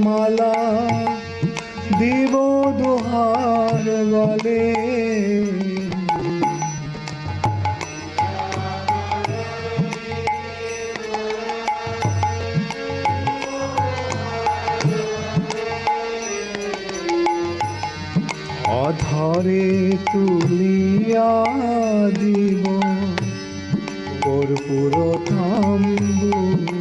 মালা দিব দোহার গলে, অধরে তুলিয়া দিব কর্পূর তাম্বুলে।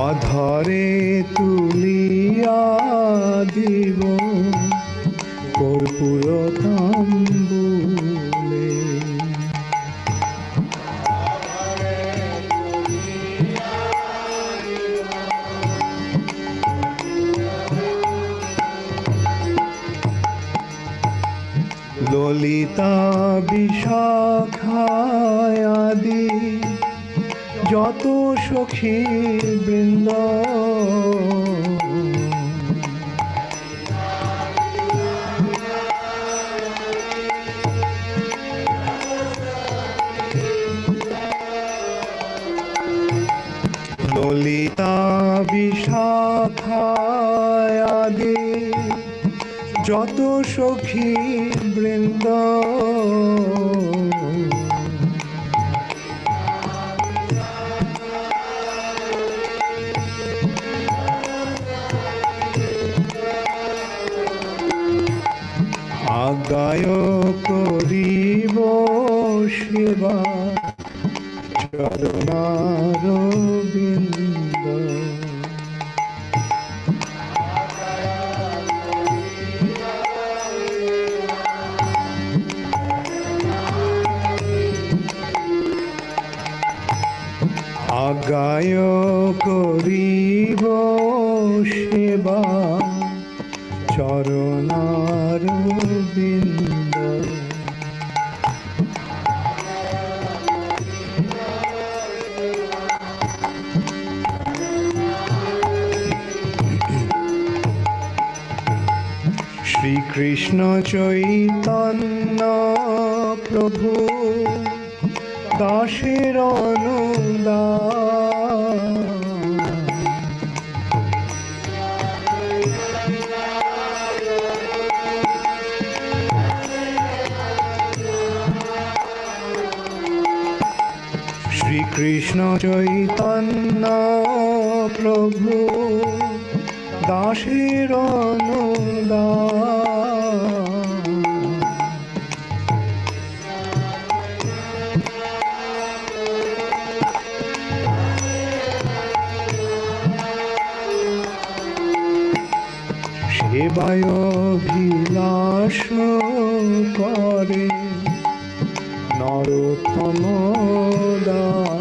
অধরে তুলিয়া দিব কর্পূর তাম্বুলে। ললিতা বিশাখায়াদি যত সখী বৃন্দ, ললিতা বিশাখায়াদি যত সখী বৃন্দ, আজ্ঞায় করিব সেবা চরণারবিন্দ। আজ্ঞায় করিব সেবা চরণারবিন্দ। শ্রীকৃষ্ণ চৈতন্য প্রভু দাসের অনুদান, শ্রীকৃষ্ণ চৈতন্য প্রভু দাসের অনুদান। সেবায় অভিলাষ করে নরোত্তম দাস,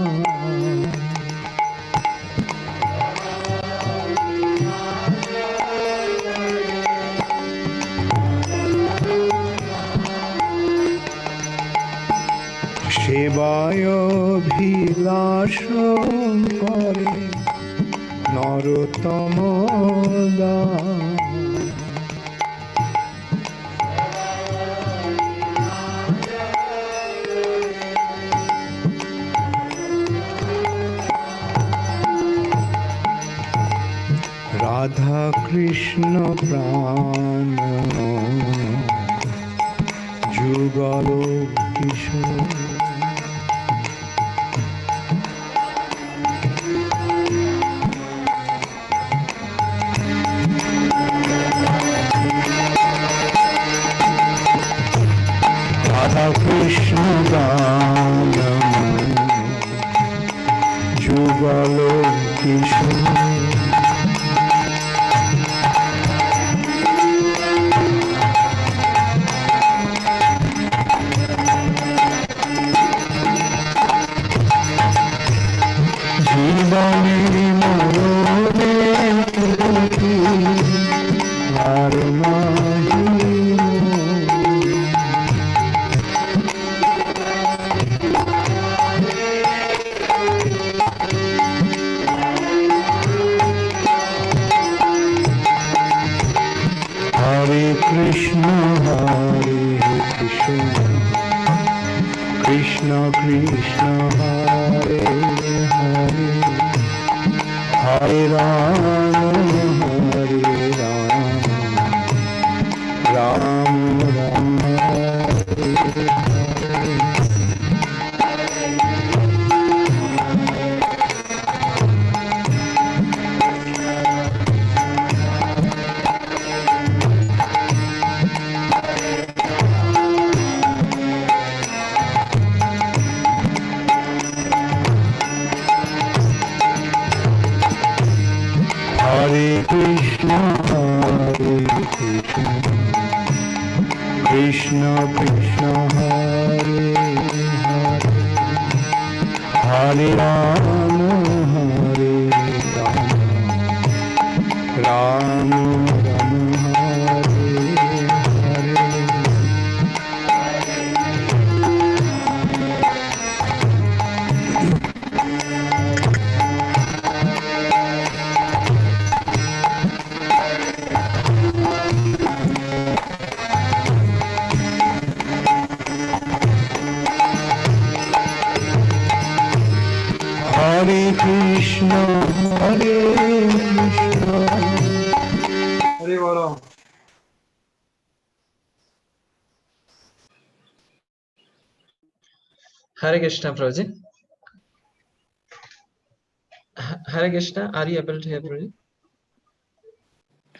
সেবায় অভিলাষ করে নরোত্তম দাস। রাধা কৃষ্ণ প্রাণ যুগল কিশোর, রাধা কৃষ্ণ গান যুগল কিশোর। জীবনের মরণে আর Hare Krishna, Krishna Krishna, Hare Hare, Hare Rama, Hare Rama, Rama Rama, Hare Hare. Hare Krishna, Krishna Krishna, Hare Hare, Hare Rama, Hare Rama, Rama Rama, Hare Hare Krishna, Hare Krishna. Hare Bolo. Hare Krishna, Prabhuji. Hare Krishna, are you able to hear, Prabhuji?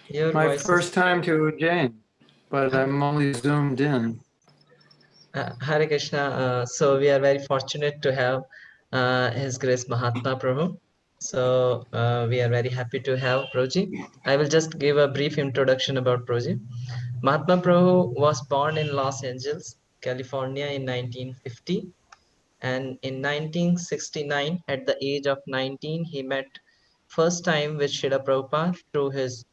Your My voice first time to Jane, but I'm only zoomed in. Hare Krishna. So we are very fortunate to have His Grace Mahatma Prabhu. So we are very happy to have Prabhuji. I will just give a brief introduction about Prabhuji. Mahatma Prabhu was born in Los Angeles, California in 1950. And in 1969, at the age of 19, he met first time with Srila Prabhupada through his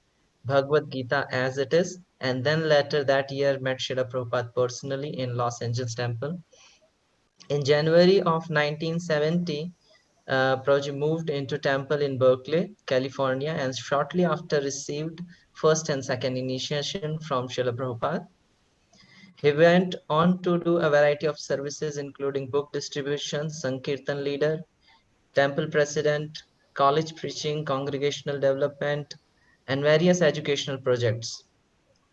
Bhagavad Gita as it is, and then later that year met Srila Prabhupada personally in Los Angeles temple. In January of 1970, Prabhuji moved into temple in Berkeley, California, and shortly after received first and second initiation from Srila Prabhupada. He went on to do a variety of services, including book distribution, Sankirtan leader, temple president, college preaching, congregational development, and various educational projects.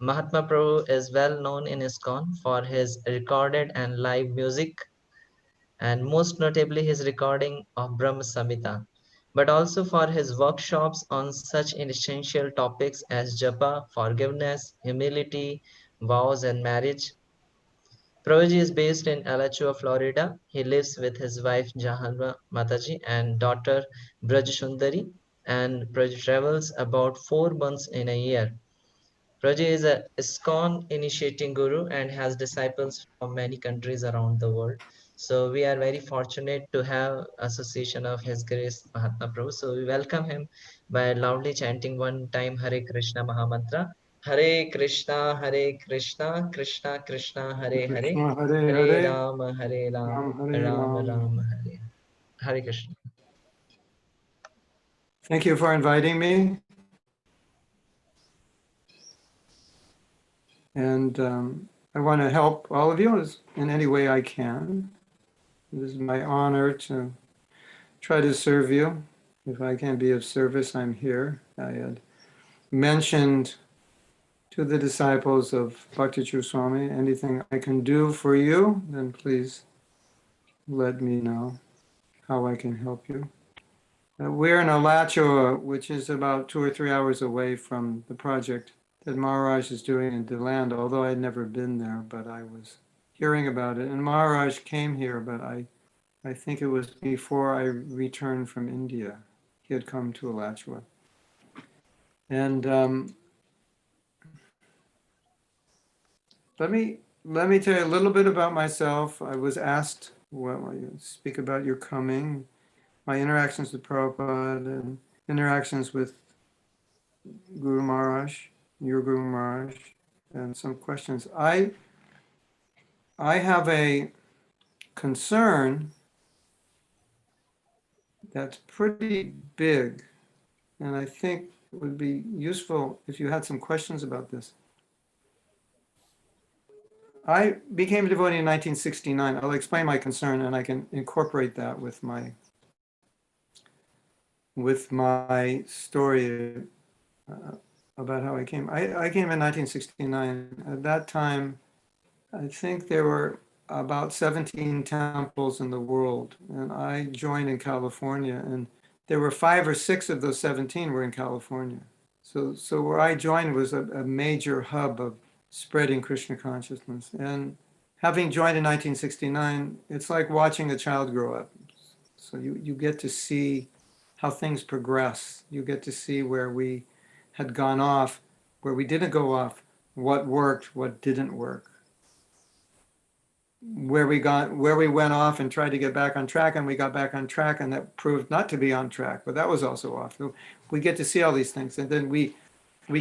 Mahatma Prabhu is well known in ISKCON for his recorded and live music, and most notably his recording of Brahma Samhita, but also for his workshops on such essential topics as japa, forgiveness, humility, vows, and marriage. Prabhuji is based in Alachua, Florida. He lives with his wife Jahanva Mataji and daughter Braj Sundari, and Prabhuji travels about 4 months in a year. Prabhuji is a ISKCON initiating guru and has disciples from many countries around the world. So we are very fortunate to have association of His Grace Mahatma Prabhu. So we welcome him by loudly chanting one time Hare Krishna Mahamantra. Hare Krishna, Krishna Krishna, Hare Hare, Krishna Hare Hare Hare, Rama, Hare Rama, Ram Hare Rama Ram. Rama, Hare Hare Krishna. Thank you for inviting me. And I want to help all of you in any way I can. It is my honor to try to serve you. If I can be of service, I'm here. I had mentioned to the disciples of Bhakti Charu Swami, anything I can do for you, then please let me know how I can help you. We're in Alachua, which is about 2 or 3 hours away from the project that Maharaj is doing in DeLand, although I'd never been there, but I was hearing about it. And Maharaj came here, but I think it was before I returned from India. He had come to Alachua. And let me tell you a little bit about myself. I was asked, speak about your coming, my interactions with Prabhupada, and interactions with Guru Maharaj, your Guru Maharaj, and some questions. I have a concern that's pretty big, and I think it would be useful if you had some questions about this. I became a devotee in 1969. I'll explain my concern, and I can incorporate that with my story about how I came. I came in 1969. At that time, I think there were about 17 temples in the world, and I joined in California, and there were 5 or 6 of those 17 were in California. So where I joined was a major hub of spreading Krishna consciousness. And having joined in 1969, it's like watching a child grow up. So you get to see how things progress. You get to see where we had gone off, where we didn't go off, what worked, what didn't work, where we went off and tried to get back on track, and we got back on track, and that proved not to be on track, but that was also off. So we get to see all these things, and then we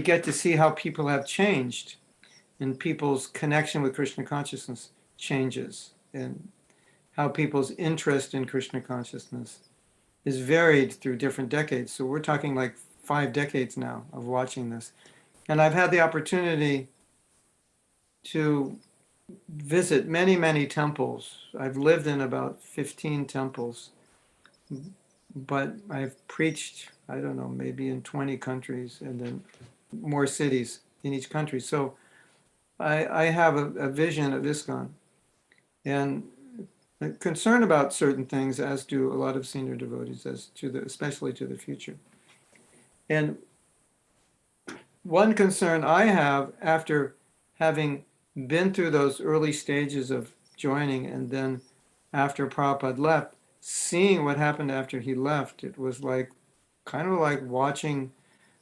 get to see how people have changed, and people's connection with Krishna consciousness changes, and how people's interest in Krishna consciousness is varied through different decades. So we're talking like 5 decades now of watching this. And I've had the opportunity to visit many, many temples. I've lived in about 15 temples, but I've preached, I don't know, maybe in 20 countries, and then more cities in each country. So I have a vision of ISKCON, and a concern about certain things, as do a lot of senior devotees, especially to the future. And one concern I have, after having been through those early stages of joining, and then after Prabhupada left, seeing what happened after he left, it was like kind of like watching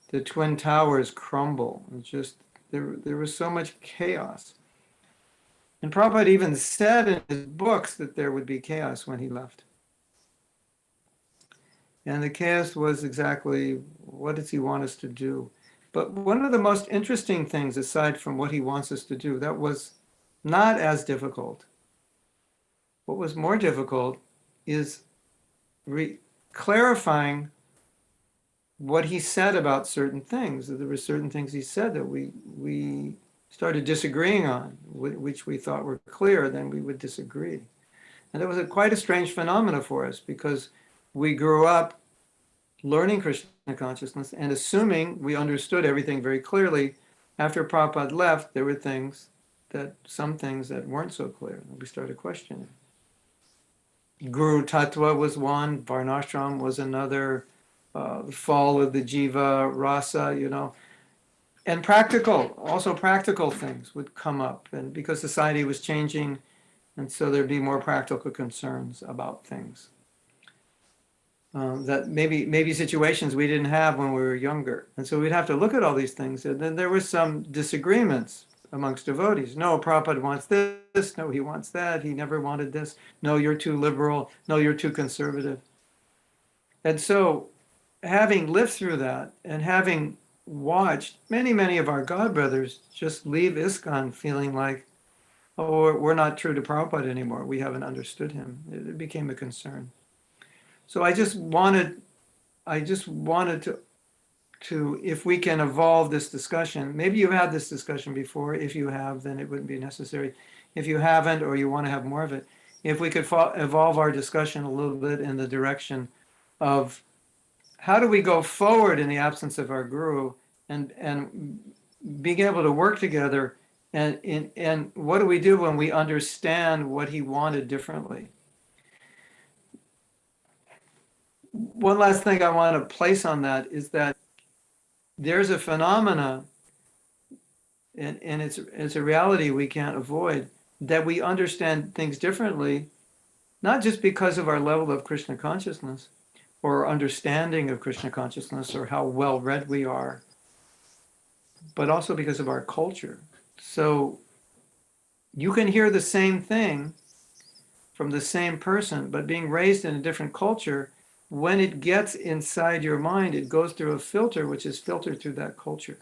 the Twin Towers crumble. It just there was so much chaos. And Prabhupada even said in his books that there would be chaos when he left. And the chaos was exactly, what does he want us to do? But one of the most interesting things, aside from what he wants us to do, that was not as difficult. What was more difficult is clarifying what he said about certain things. There were certain things he said that we started disagreeing on, which we thought were clear, then we would disagree. And it was quite a strange phenomena for us, because we grew up learning Krishna consciousness and assuming we understood everything very clearly. After Prabhupada left, there were some things that weren't so clear, and we started questioning. Guru Tattva was one, Varnashram was another, the fall of the Jiva Rasa, and practical things would come up, and because society was changing, and so there'd be more practical concerns about things. That maybe situations we didn't have when we were younger. And so we'd have to look at all these things. And then there were some disagreements amongst devotees. No, Prabhupada wants this. No, he wants that. He never wanted this. No, you're too liberal. No, you're too conservative. And so having lived through that, and having watched many, many of our God brothers just leave ISKCON feeling like, oh, we're not true to Prabhupada anymore. We haven't understood him. It became a concern. So I just wanted to, if we can evolve this discussion, maybe you've had this discussion before. If you have, then it wouldn't be necessary. If you haven't, or you want to have more of it, if we could evolve our discussion a little bit in the direction of how do we go forward in the absence of our guru, and being able to work together, and what do we do when we understand what he wanted differently? One last thing I want to place on that is that there's a phenomena, and it's a reality we can't avoid, that we understand things differently, not just because of our level of Krishna consciousness or understanding of Krishna consciousness or how well read we are, but also because of our culture. So you can hear the same thing from the same person, but being raised in a different culture, when it gets inside your mind, it goes through a filter, which is filtered through that culture.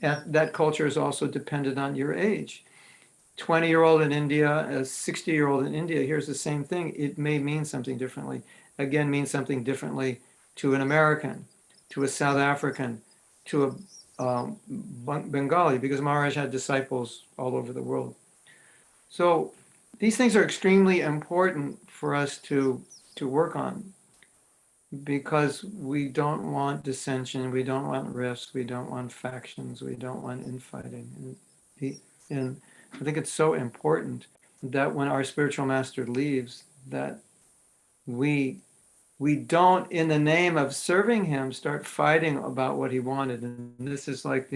And that culture is also dependent on your age. 20-year-old in India, a 60-year-old in India hears the same thing. It may mean something differently. Again, means something differently to an American, to a South African, to a Bengali, because Maharaj had disciples all over the world. So these things are extremely important for us to work on, because we don't want dissension, we don't want rifts, we don't want factions, we don't want infighting. And I think it's so important that when our spiritual master leaves, that we don't, in the name of serving him, start fighting about what he wanted. And this is like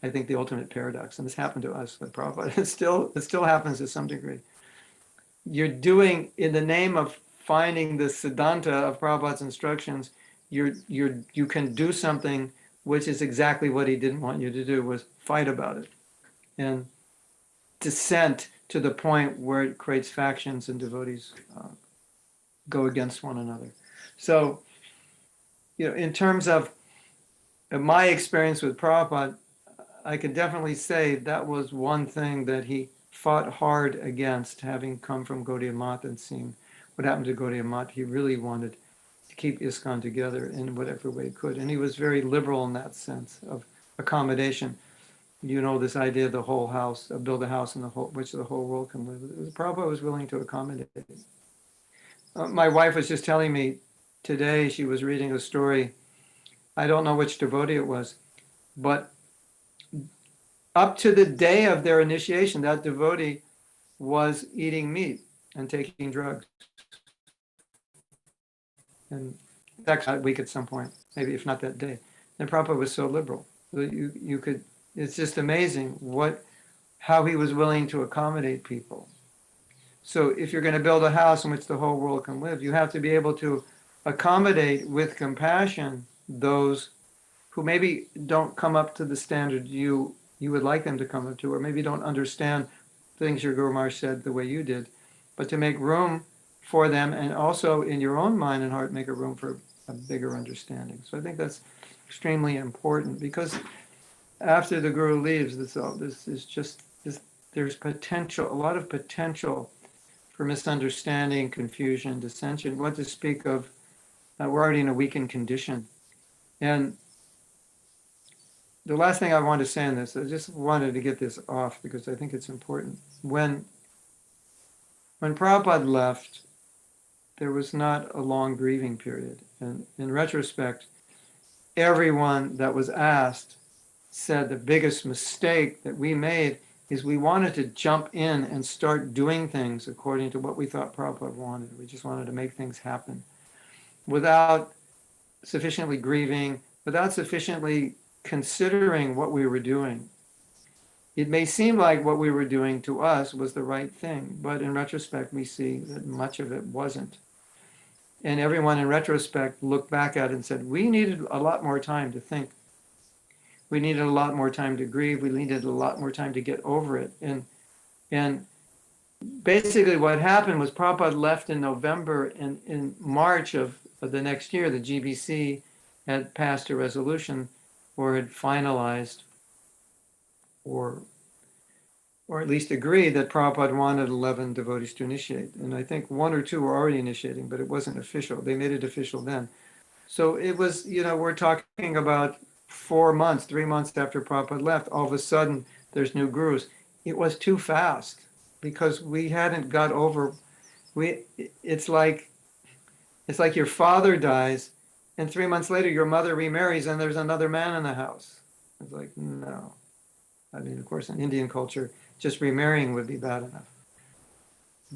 I think the ultimate paradox. And this happened to us with Prabhupada. It still happens to some degree. You're doing, in the name of finding the Siddhanta of Prabhupada's instructions, you can do something which is exactly what he didn't want you to do, was fight about it and dissent to the point where it creates factions and devotees go against one another. So, in terms of my experience with Prabhupada, I can definitely say that was one thing that he fought hard against, having come from Gaudiya Math and seeing what happened to Gaudiya Math. He really wanted to keep ISKCON together in whatever way he could. And he was very liberal in that sense of accommodation. This idea of the whole house, build a house in which the whole world can live. Prabhupada was willing to accommodate. My wife was just telling me today, she was reading a story. I don't know which devotee it was, but up to the day of their initiation, that devotee was eating meat and taking drugs. And actually that week at some point, maybe if not that day. And Prabhupada was so liberal. So you could, it's just amazing how he was willing to accommodate people. So if you're going to build a house in which the whole world can live, you have to be able to accommodate with compassion those who maybe don't come up to the standard you would like them to come up to, or maybe don't understand things your Guru Maharaj said the way you did, but to make room for them, and also in your own mind and heart make a room for a bigger understanding. So I think that's extremely important, because after the Guru leaves, this is just there's potential, a lot of potential for misunderstanding, confusion, dissension. What to speak of, we're already in a weakened condition. And the last thing I want to say on this, I just wanted to get this off because I think it's important. When Prabhupada left, there was not a long grieving period. And in retrospect, everyone that was asked said the biggest mistake that we made is we wanted to jump in and start doing things according to what we thought Prabhupada wanted. We just wanted to make things happen without sufficiently grieving, without sufficiently considering what we were doing. It may seem like what we were doing to us was the right thing, but in retrospect, we see that much of it wasn't. And everyone in retrospect looked back at it and said, we needed a lot more time to think. We needed a lot more time to grieve. We needed a lot more time to get over it. And basically what happened was Prabhupada left in November, and in March of the next year, the GBC had passed a resolution or had finalized or at least agreed that Prabhupada wanted 11 devotees to initiate. And I think one or two were already initiating, but it wasn't official. They made it official then. So it was, we're talking about 3 months after Prabhupada left, all of a sudden there's new gurus. It was too fast because we hadn't got over, it's like your father dies and 3 months later your mother remarries and there's another man in the house. It's like, no. I mean, of course, in Indian culture, just remarrying would be bad enough.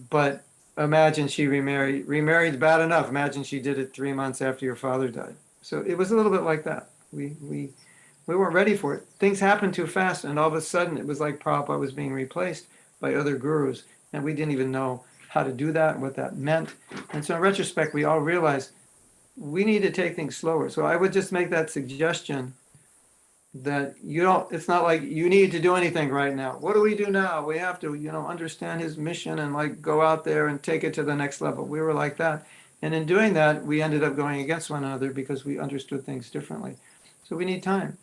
But imagine she remarried bad enough. Imagine she did it 3 months after your father died. So it was a little bit like that. We weren't ready for it. Things happened too fast, and all of a sudden it was like Prabhupada was being replaced by other gurus, and we didn't even know how to do that and what that meant. And so in retrospect, we all realized we need to take things slower. So I would just make that suggestion that it's not like you need to do anything right now. What do we do now? We have to, understand his mission and go out there and take it to the next level. We were like that. And in doing that, we ended up going against one another because we understood things differently. So we need time,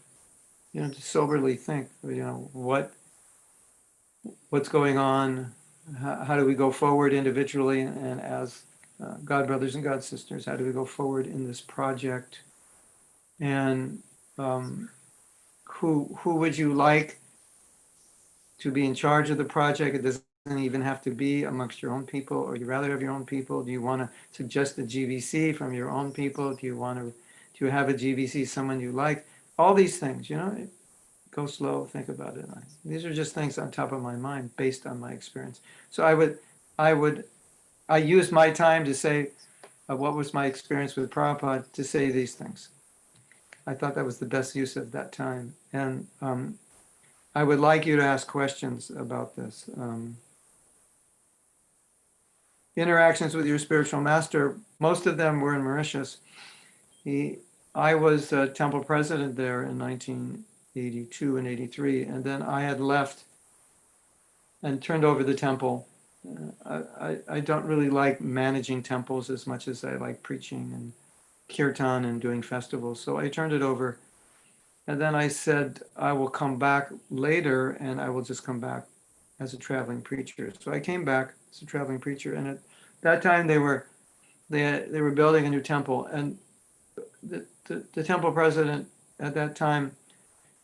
to soberly think, what's going on? How do we go forward individually and as God brothers and God sisters? How do we go forward in this project? And who would you like to be in charge of the project? It doesn't even have to be amongst your own people, or you rather have your own people? Do you want to suggest a GBC from your own people? Do you have a GBC, someone you like? All these things, go slow, think about it. These are just things on top of my mind based on my experience. So I used my time to say what was my experience with Prabhupada to say these things. I thought that was the best use of that time. And I would like you to ask questions about this. Interactions with your spiritual master, most of them were in Mauritius. I was temple president there in 1982 and 83, and then I had left and turned over the temple. I don't really like managing temples as much as I like preaching and kirtan and doing festivals, so I turned it over. And then I said, I will come back later, and I will just come back as a traveling preacher. So I came back as a traveling preacher, and at that time they were building a new temple, and the temple president at that time,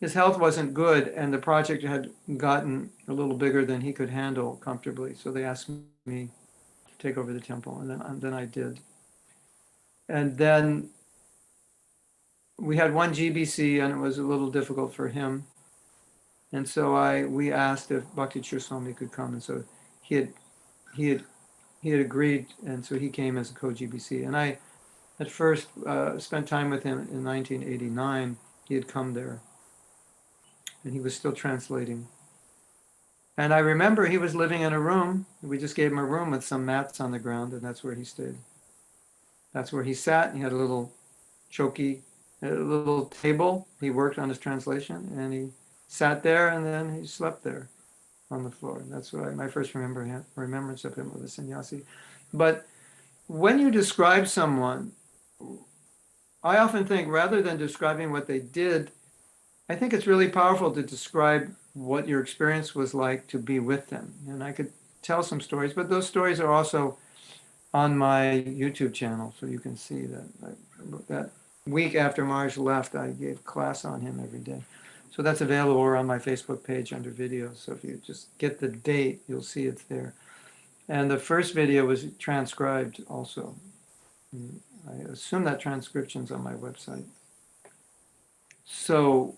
his health wasn't good, and the project had gotten a little bigger than he could handle comfortably. So they asked me to take over the temple, and then I did. And then we had one GBC, and it was a little difficult for him. And so we asked if Bhakti Charu Swami could come, and so he had agreed, and so he came as a co-GBC. And I at first spent time with him in 1989. He had come there, and he was still translating. And I remember he was living in a room. We just gave him a room with some mats on the ground, and that's where he stayed. That's where he sat. He had a little choki, a little table. He worked on his translation, and he sat there, and then he slept there on the floor. And that's what my first remembrance of him was a sannyasi. But when you describe someone, I often think rather than describing what they did, I think it's really powerful to describe what your experience was like to be with them. And I could tell some stories, but those stories are also on my YouTube channel, so you can see that week after Maharaj left, I gave class on him every day. So that's available on my Facebook page under videos. So if you just get the date, you'll see it's there. And the first video was transcribed also. I assume that transcription's on my website. So,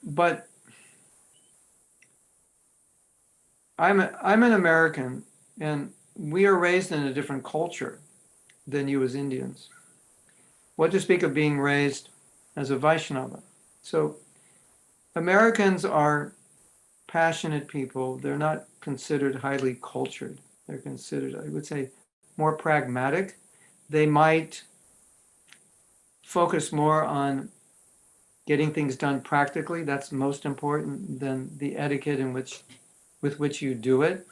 but I'm an American, and we are raised in a different culture than you as Indians. What to speak of being raised as a Vaishnava? So Americans are passionate people. They're not considered highly cultured. They're considered, I would say, more pragmatic. They might focus more on getting things done practically. That's most important than the etiquette with which you do it.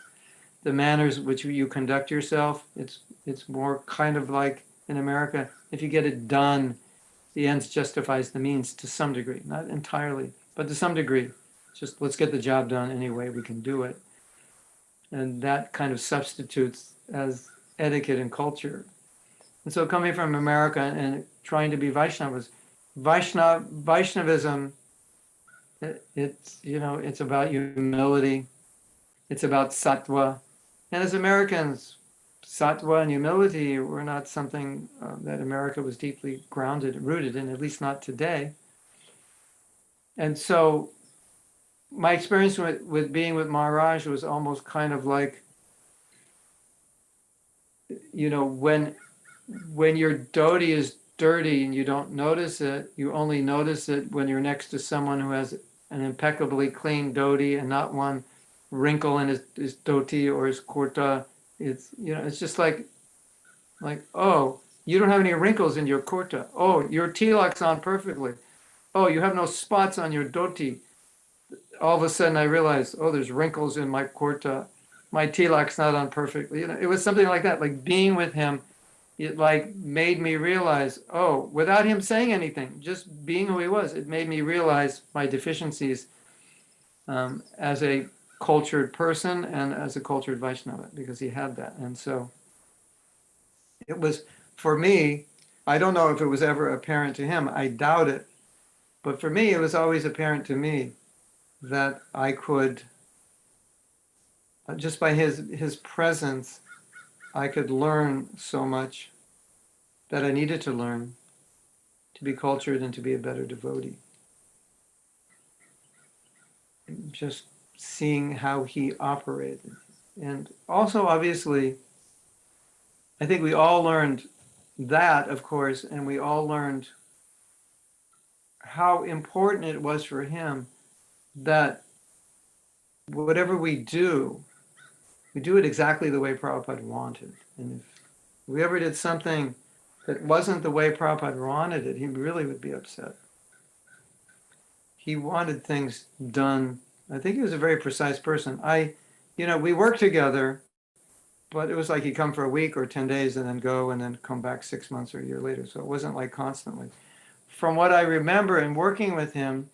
The manners which you conduct yourself. It's more kind of like in America, if you get it done, the ends justifies the means to some degree, not entirely, but to some degree. Just let's get the job done any way we can do it. And that kind of substitutes as etiquette and culture. And so coming from America and trying to be Vaishnavas, Vaishnavism, it's about humility. It's about sattva. And as Americans, sattva and humility were not something that America was deeply rooted in, at least not today. And so my experience with being with Maharaj was almost kind of like, when your dhoti is dirty and you don't notice it, you only notice it when you're next to someone who has an impeccably clean dhoti and not one wrinkle in his dhoti or his kurta. It's just like, oh, you don't have any wrinkles in your kurta. Oh, your tilak's on perfectly. Oh, you have no spots on your dhoti. All of a sudden I realized, oh, there's wrinkles in my kurta. My tilak's not on perfectly. It was something like that. Like being with him, it like made me realize, oh, without him saying anything, just being who he was, it made me realize my deficiencies as a cultured person and as a cultured Vaishnava, because he had that. And so it was, for me, I don't know if it was ever apparent to him, I doubt it, but for me, it was always apparent to me that I could just by his presence, I could learn so much that I needed to learn to be cultured and to be a better devotee. Just seeing how he operated. And also, obviously, I think we all learned that, of course, and we all learned how important it was for him that whatever we do it exactly the way Prabhupada wanted. And if we ever did something that wasn't the way Prabhupada wanted it, he really would be upset. He wanted things done. I think he was a very precise person. We worked together, but it was like he'd come for a week or 10 days and then go and then come back 6 months or a year later. So it wasn't like constantly. From what I remember in working with him,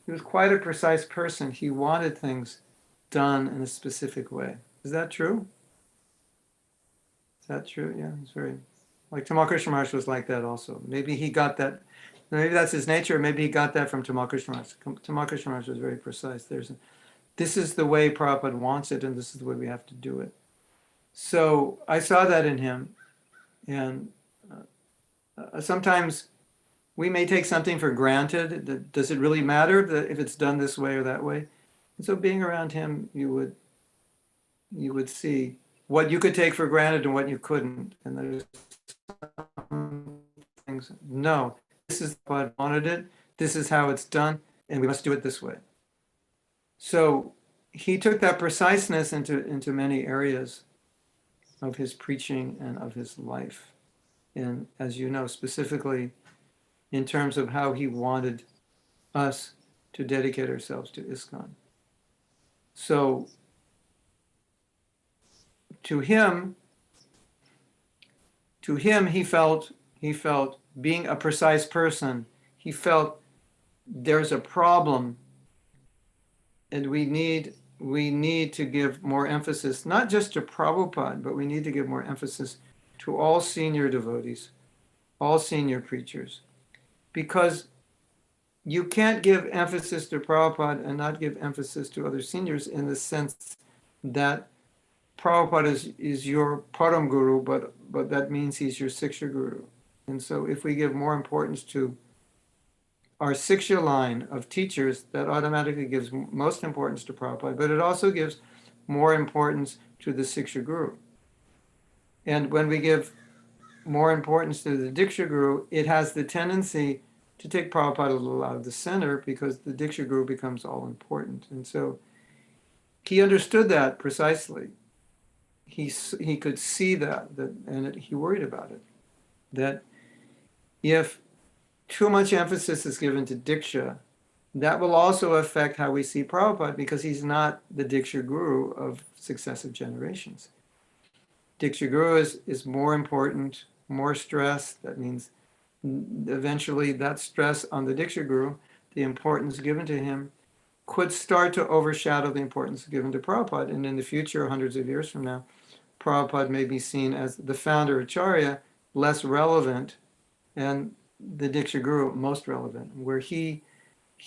he was quite a precise person. He wanted things done in a specific way. Is that true? Is that true? Yeah, it's very, like Tamal Krishna Maharaj was like that also. Maybe he got that, maybe that's his nature, maybe he got that from Tamal Krishna Maharaj. Tamal Krishna Maharaj was very precise. This is the way Prabhupada wants it, and this is the way we have to do it. So I saw that in him, and sometimes we may take something for granted. Does it really matter if it's done this way or that way? And so being around him, you would see what you could take for granted and what you couldn't. And there's some things, no, this is what I wanted it, this is how it's done, and we must do it this way. So he took that preciseness into many areas of his preaching and of his life. And as you know, specifically in terms of how he wanted us to dedicate ourselves to ISKCON. So to him, he felt being a precise person, he felt there's a problem, and we need to give more emphasis, not just to Prabhupada, but we need to give more emphasis to all senior devotees, all senior preachers, because you can't give emphasis to Prabhupada and not give emphasis to other seniors, in the sense that Prabhupada is your Param Guru, but that means he's your Siksha Guru. And so if we give more importance to our Siksha line of teachers, that automatically gives most importance to Prabhupada, but it also gives more importance to the Siksha Guru. And when we give more importance to the Diksha Guru, it has the tendency to take Prabhupada a little out of the center, because the Diksha Guru becomes all important. And so he understood that precisely. He could see that and he worried about it. That if too much emphasis is given to Diksha, that will also affect how we see Prabhupada, because he's not the Diksha Guru of successive generations. Diksha Guru is more important, more stress. That means eventually that stress on the Diksha Guru, the importance given to him, could start to overshadow the importance given to Prabhupada. And in the future, hundreds of years from now, Prabhupada may be seen as the founder Acharya, less relevant, and the Diksha Guru most relevant, where he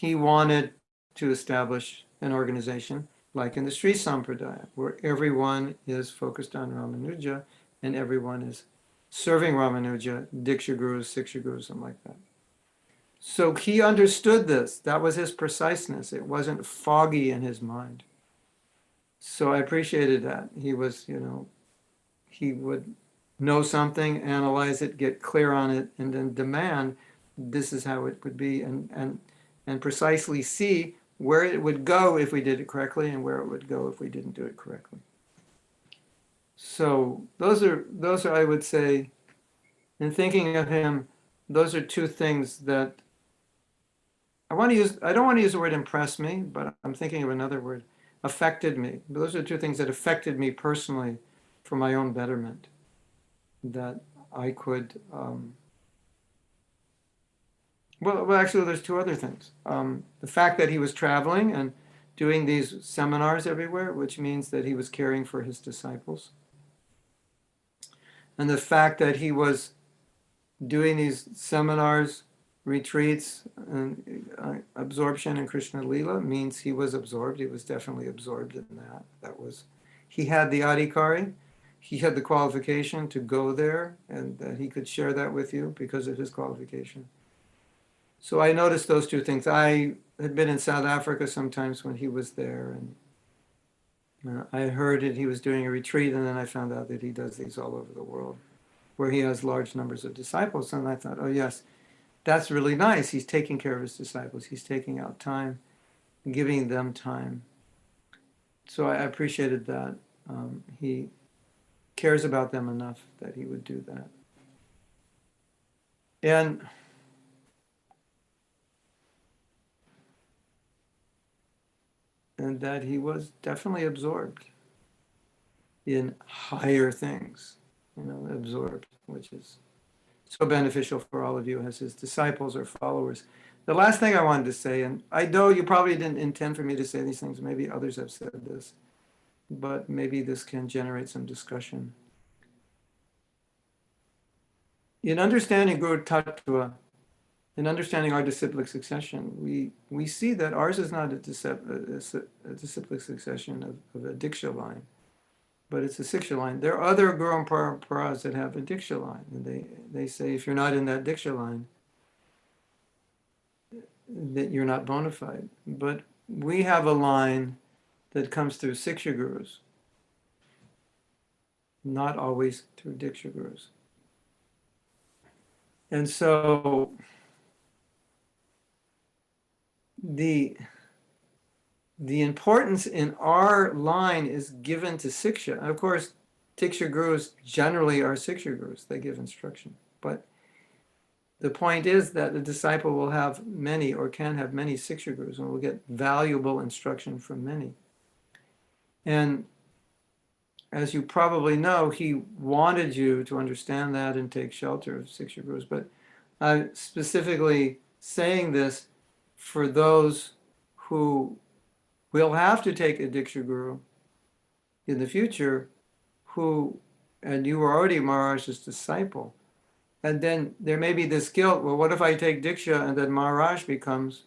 wanted to establish an organization like in the Sri Sampradaya, where everyone is focused on Ramanuja and everyone is serving Ramanuja, Diksha Gurus, Siksha Gurus, something like that. So he understood this. That was his preciseness. It wasn't foggy in his mind. So I appreciated that. He was, he would know something, analyze it, get clear on it, and then demand this is how it would be, and precisely see where it would go if we did it correctly and where it would go if we didn't do it correctly. So those are I would say, in thinking of him, those are two things that I want to use. I don't want to use the word impress me, but I'm thinking of another word, affected me. Those are two things that affected me personally for my own betterment, that I could, well, actually, there's two other things. The fact that he was traveling and doing these seminars everywhere, which means that he was caring for his disciples. And the fact that he was doing these seminars, retreats, and absorption in Krishna Lila means he was absorbed. He was definitely absorbed in that. That was he had the adhikari, he had the qualification to go there, and that he could share that with you because of his qualification. So I noticed those two things. I had been in South Africa sometimes when he was there, and I heard that he was doing a retreat, and then I found out that he does these all over the world, where he has large numbers of disciples. And I thought, oh yes, that's really nice. He's taking care of his disciples. He's taking out time, giving them time. So I appreciated that. He cares about them enough that he would do that. And that he was definitely absorbed in higher things, absorbed, which is so beneficial for all of you as his disciples or followers. The last thing I wanted to say, and I know you probably didn't intend for me to say these things, maybe others have said this, but maybe this can generate some discussion. In understanding Guru Tattva, in understanding our disciplic succession, we see that ours is not a disciplic succession of a Diksha line, but it's a Siksha line. There are other Guru and Paramparas that have a Diksha line, and they say if you're not in that Diksha line, that you're not bona fide. But we have a line that comes through Siksha Gurus, not always through Diksha Gurus. And so the importance in our line is given to Siksha. And of course, Diksha Gurus generally are Siksha Gurus. They give instruction. But the point is that the disciple will have many or can have many Siksha Gurus and will get valuable instruction from many. And as you probably know, he wanted you to understand that and take shelter of Siksha Gurus. But I'm specifically saying this for those who will have to take a Diksha Guru in the future, and you were already Maharaj's disciple. And then there may be this guilt, well, what if I take Diksha and then Maharaj becomes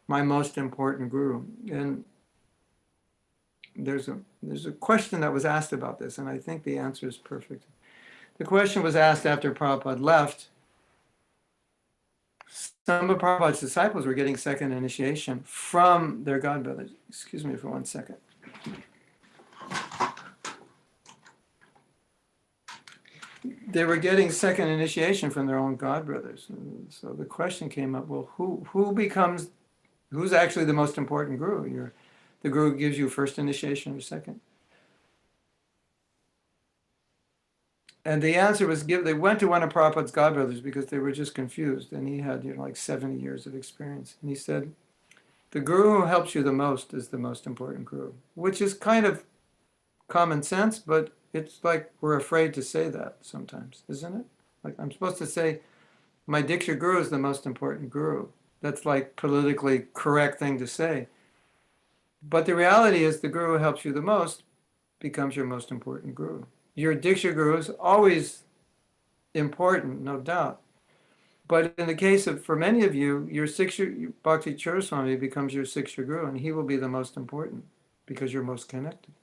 my most important Guru? And there's a question that was asked about this, and I think the answer is perfect. The question was asked after Prabhupada left. Some of Prabhupada's disciples were getting second initiation from their godbrothers. Excuse me for 1 second. They were getting second initiation from their own godbrothers. So the question came up, well, who's actually the most important guru? The guru gives you first initiation or second? And the answer was they went to one of Prabhupada's godbrothers because they were just confused. And he had like 70 years of experience. And he said, the guru who helps you the most is the most important guru, which is kind of common sense, but it's like we're afraid to say that sometimes, isn't it? Like I'm supposed to say, my Diksha Guru is the most important guru. That's like politically correct thing to say. But the reality is the guru who helps you the most becomes your most important guru. Your Diksha Guru is always important, no doubt. But in the case of, for many of you, your Bhakti Charu Swami becomes your Siksha Guru, and he will be the most important because you're most connected.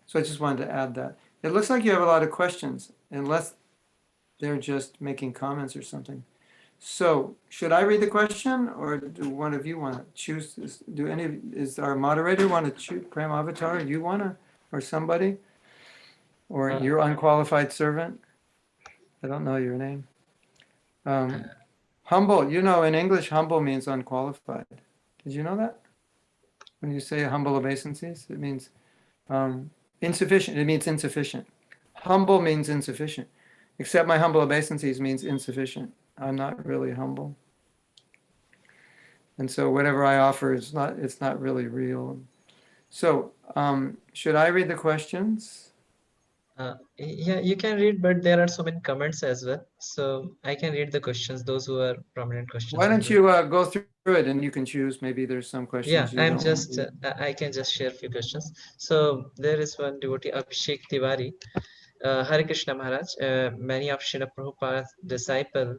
So I just wanted to add that. It looks like you have a lot of questions, unless they're just making comments or something. So should I read the question, or do one of you want to choose? Is our moderator want to choose? Prem Avatar, you want to, or somebody? Or your unqualified servant? I don't know your name. Humble, in English, humble means unqualified. Did you know that? When you say humble obeisances, it means insufficient. It means insufficient. Humble means insufficient. Except my humble obeisances means insufficient. I'm not really humble. And so whatever I offer it's not really real. So should I read the questions? Yeah, you can read, but there are so many comments as well. So I can read the questions, those who are prominent questions. Why don't you go through it and you can choose? Maybe there's some questions. Yeah, I can just share a few questions. So there is one devotee, Abhishek Tiwari. Hare Krishna Maharaj. Many of Srila Prabhupada's disciples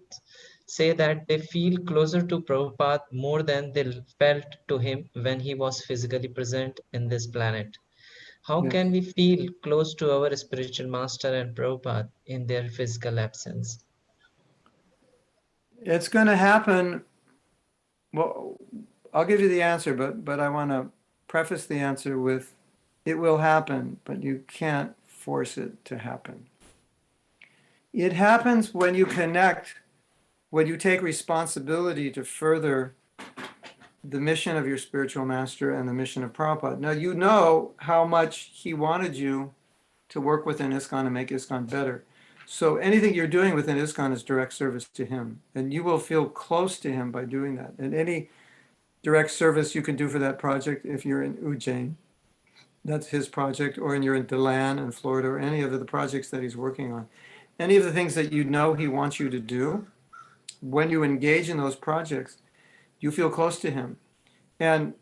say that they feel closer to Prabhupada more than they felt to him when he was physically present in this planet. How Yeah. can we feel close to our spiritual master and Prabhupada in their physical absence? It's going to happen. Well, I'll give you the answer, but I want to preface the answer with it will happen, but you can't force it to happen. It happens when you connect, when you take responsibility to further the mission of your spiritual master and the mission of Prabhupada. Now, you know how much he wanted you to work within ISKCON and make ISKCON better. So anything you're doing within ISKCON is direct service to him, and you will feel close to him by doing that. And any direct service you can do for that project, if you're in Ujjain, that's his project, or you're in Deland in Florida, or any of the projects that he's working on. Any of the things that you know he wants you to do, when you engage in those projects, you feel close to him. And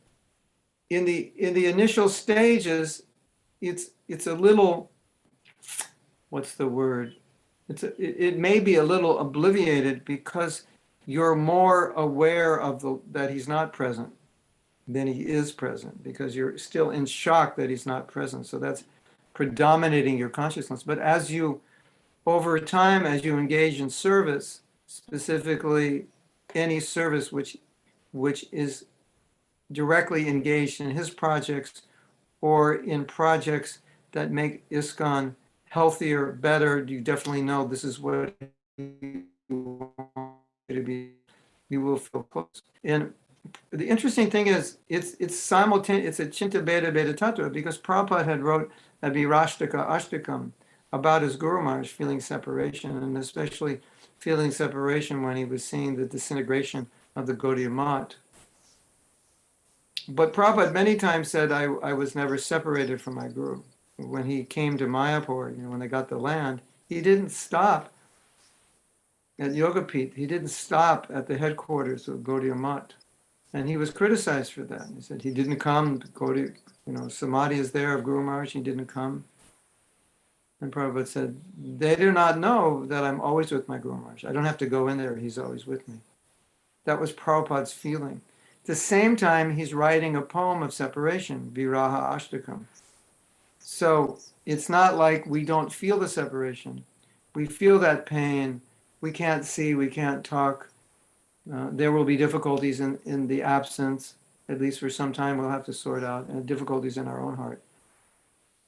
in the initial stages, it's a little, what's the word? It may be a little obliviated because you're more aware of that he's not present than he is present, because you're still in shock that he's not present. So that's predominating your consciousness. But as you, over time, as you engage in service, specifically any service which is directly engaged in his projects or in projects that make ISKCON healthier, better, you definitely know this is what you want to be. You will feel close. And the interesting thing is, it's simultaneous. It's a Chinta Beda Beda Tattva, because Prabhupada had wrote a Virashtaka Ashtakam about his Guru Maharaj feeling separation, and especially feeling separation when he was seeing the disintegration of the Gaudiya Math. But Prabhupada many times said, I was never separated from my Guru. When he came to Mayapur, when they got the land, he didn't stop at Yogapith. He didn't stop at the headquarters of Gaudiya Math. And he was criticized for that. He said he didn't come. Gaudiya, Samadhi is there of Guru Maharaj. He didn't come. And Prabhupada said, they do not know that I'm always with my Guru Maharaj. I don't have to go in there. He's always with me. That was Prabhupada's feeling. At the same time, he's writing a poem of separation, Viraha Ashtakam. So it's not like we don't feel the separation. We feel that pain. We can't see, we can't talk. There will be difficulties in the absence, at least for some time we'll have to sort out, and difficulties in our own heart.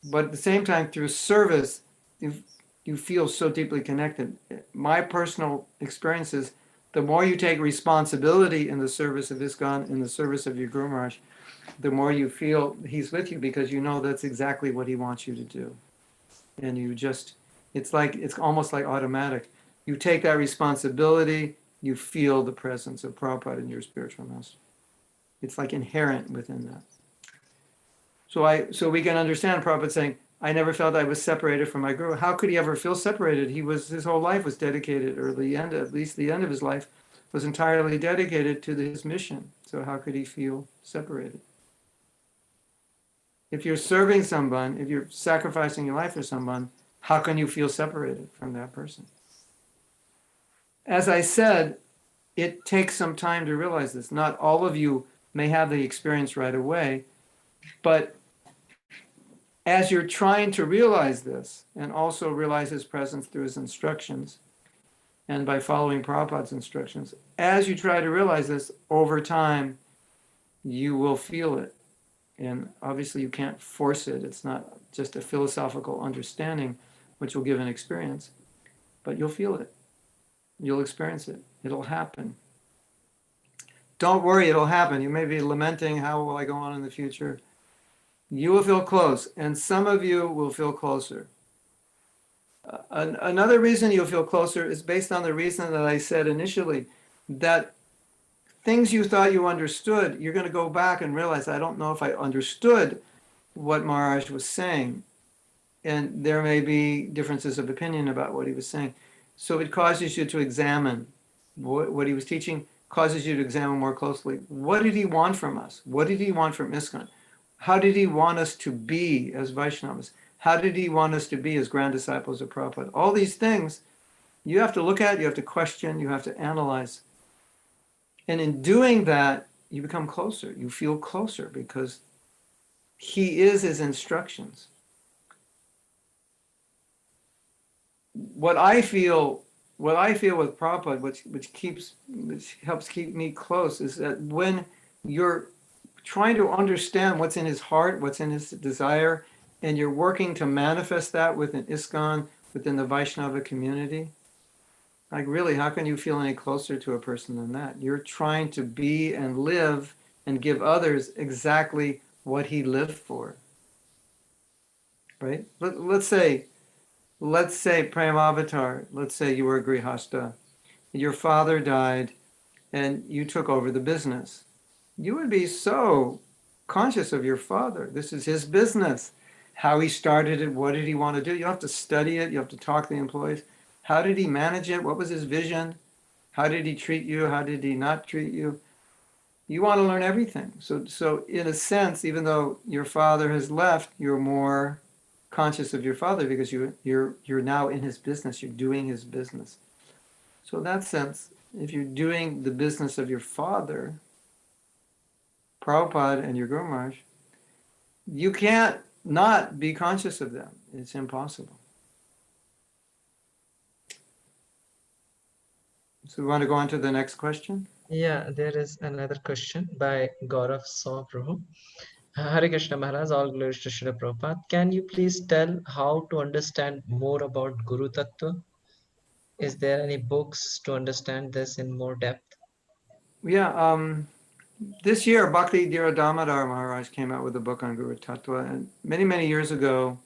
But at the same time, through service, you feel so deeply connected. My personal experience is, the more you take responsibility in the service of ISKCON, in the service of your Guru Maharaj, the more you feel he's with you, because you know that's exactly what he wants you to do. And you just, it's almost like automatic. You take that responsibility, you feel the presence of Prabhupada in your spiritual master. It's like inherent within that. So we can understand Prabhupada saying, I never felt I was separated from my Guru. How could he ever feel separated? His whole life was dedicated, or at least the end of his life, was entirely dedicated to his mission. So how could he feel separated? If you're serving someone, if you're sacrificing your life for someone, how can you feel separated from that person? As I said, it takes some time to realize this. Not all of you may have the experience right away, but as you're trying to realize this, and also realize his presence through his instructions, and by following Prabhupada's instructions, as you try to realize this, over time, you will feel it. And obviously you can't force it. It's not just a philosophical understanding, which will give an experience, but you'll feel it. You'll experience it. It'll happen. Don't worry, it'll happen. You may be lamenting, how will I go on in the future? You will feel close, and some of you will feel closer. Another reason you'll feel closer is based on the reason that I said initially, that things you thought you understood, you're going to go back and realize, I don't know if I understood what Maharaj was saying. And there may be differences of opinion about what he was saying. So it causes you to examine what he was teaching, causes you to examine more closely. What did he want from us? What did he want from ISKCON? How did he want us to be as Vaishnavas? How did he want us to be as grand disciples of Prabhupada? All these things you have to look at, you have to question, you have to analyze. And in doing that, you become closer. You feel closer because he is his instructions. What I feel with Prabhupada, which helps keep me close, is that when you're trying to understand what's in his heart, what's in his desire, and you're working to manifest that within ISKCON, within the Vaishnava community, like really, how can you feel any closer to a person than that? You're trying to be and live and give others exactly what he lived for, right? Let's say Prem Avatar, let's say you were a Grihasta, your father died and you took over the business. You would be so conscious of your father. This is his business. How he started it, what did he want to do? You have to study it, you have to talk to the employees. How did he manage it? What was his vision? How did he treat you? How did he not treat you? You want to learn everything. So in a sense, even though your father has left, you're more conscious of your father because you're now in his business. You're doing his business. So in that sense, if you're doing the business of your father, Prabhupada and your Guru Maharaj, you can't not be conscious of them. It's impossible. So we want to go on to the next question? Yeah, there is another question by Gaurav Saw Prabhu. Hare Krishna Maharaj, all glories to Srila Prabhupada. Can you please tell how to understand more about Guru Tattva? Is there any books to understand this in more depth? Yeah, this year Bhakti Charu Damodar Maharaj came out with a book on Guru Tattva, and many years ago,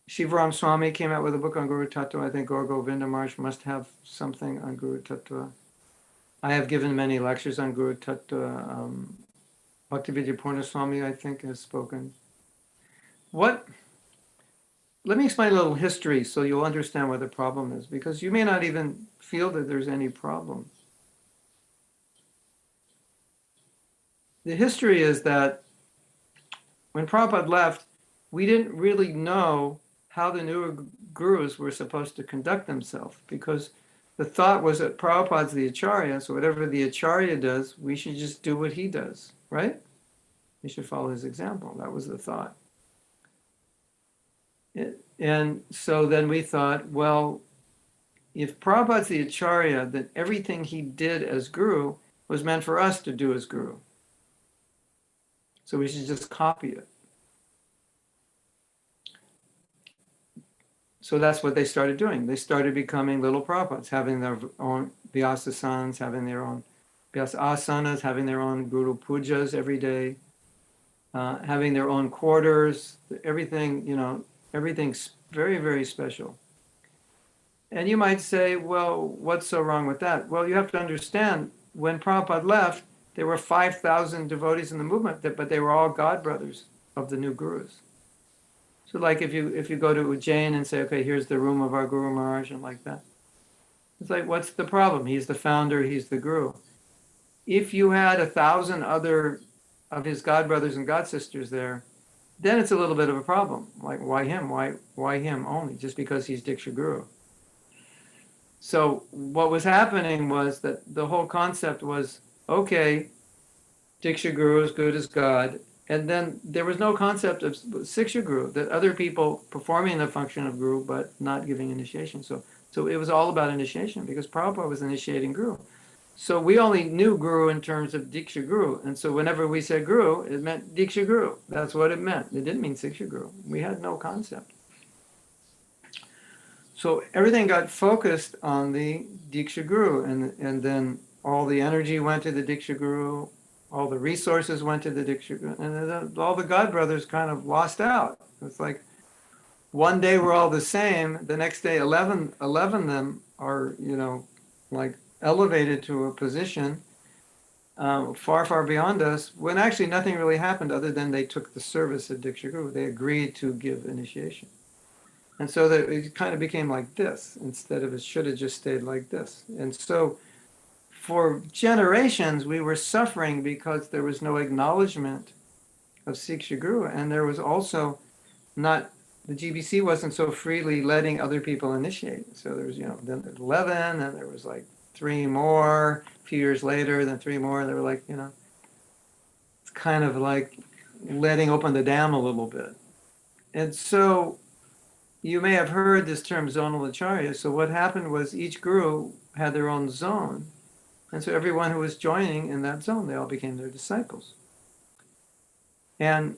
Shivaram Swami came out with a book on Guru Tattva. I think Gaur Govinda Maharaj must have something on Guru Tattva. I have given many lectures on Guru Tattva. Bhaktivedanta Purna Swami, I think, has spoken. Let me explain a little history so you'll understand what the problem is, because you may not even feel that there's any problem. The history is that when Prabhupada left, we didn't really know how the newer gurus were supposed to conduct themselves, because the thought was that Prabhupada's the Acharya, so whatever the Acharya does, we should just do what he does, right? We should follow his example. That was the thought. And so then we thought, well, if Prabhupada's the Acharya, then everything he did as guru was meant for us to do as guru. So we should just copy it. So that's what they started doing. They started becoming little Prabhupads, having their own Vyasa-sanas, having their own Vyasa-asanas, having their own Guru Pujas every day, having their own quarters, everything, everything's very special. And you might say, well, what's so wrong with that? Well, you have to understand, when Prabhupada left, there were 5,000 devotees in the movement, but they were all god brothers of the new gurus. So like if you go to Ujjain and say, okay, here's the room of our Guru Maharaj, and like that. It's like, what's the problem? He's the founder, he's the guru. If you had 1,000 other of his god brothers and god sisters there, then it's a little bit of a problem. Like, why him? Why him only? Just because he's Diksha Guru. So what was happening was that the whole concept was, okay, Diksha Guru is good as God. And then there was no concept of Siksha Guru, that other people performing the function of Guru but not giving initiation. So it was all about initiation, because Prabhupada was initiating Guru. So we only knew Guru in terms of Diksha Guru. And so whenever we said Guru, it meant Diksha Guru. That's what it meant. It didn't mean Siksha Guru. We had no concept. So everything got focused on the Diksha Guru, and then all the energy went to the Diksha Guru, all the resources went to the Diksha Guru, and then all the god brothers kind of lost out. It's like one day we're all the same, the next day 11 of them are, like elevated to a position far beyond us, when actually nothing really happened other than they took the service of Diksha Guru. They agreed to give initiation. And so that it kind of became like this, instead of it should have just stayed like this. And so for generations, we were suffering because there was no acknowledgement of Siksha Guru. And there was also the GBC wasn't so freely letting other people initiate. So there was, then 11, and there was like 3 more, a few years later, then 3 more. They were like, it's kind of like letting open the dam a little bit. And so you may have heard this term zonal acharya. So what happened was each guru had their own zone. And so everyone who was joining in that zone, they all became their disciples. And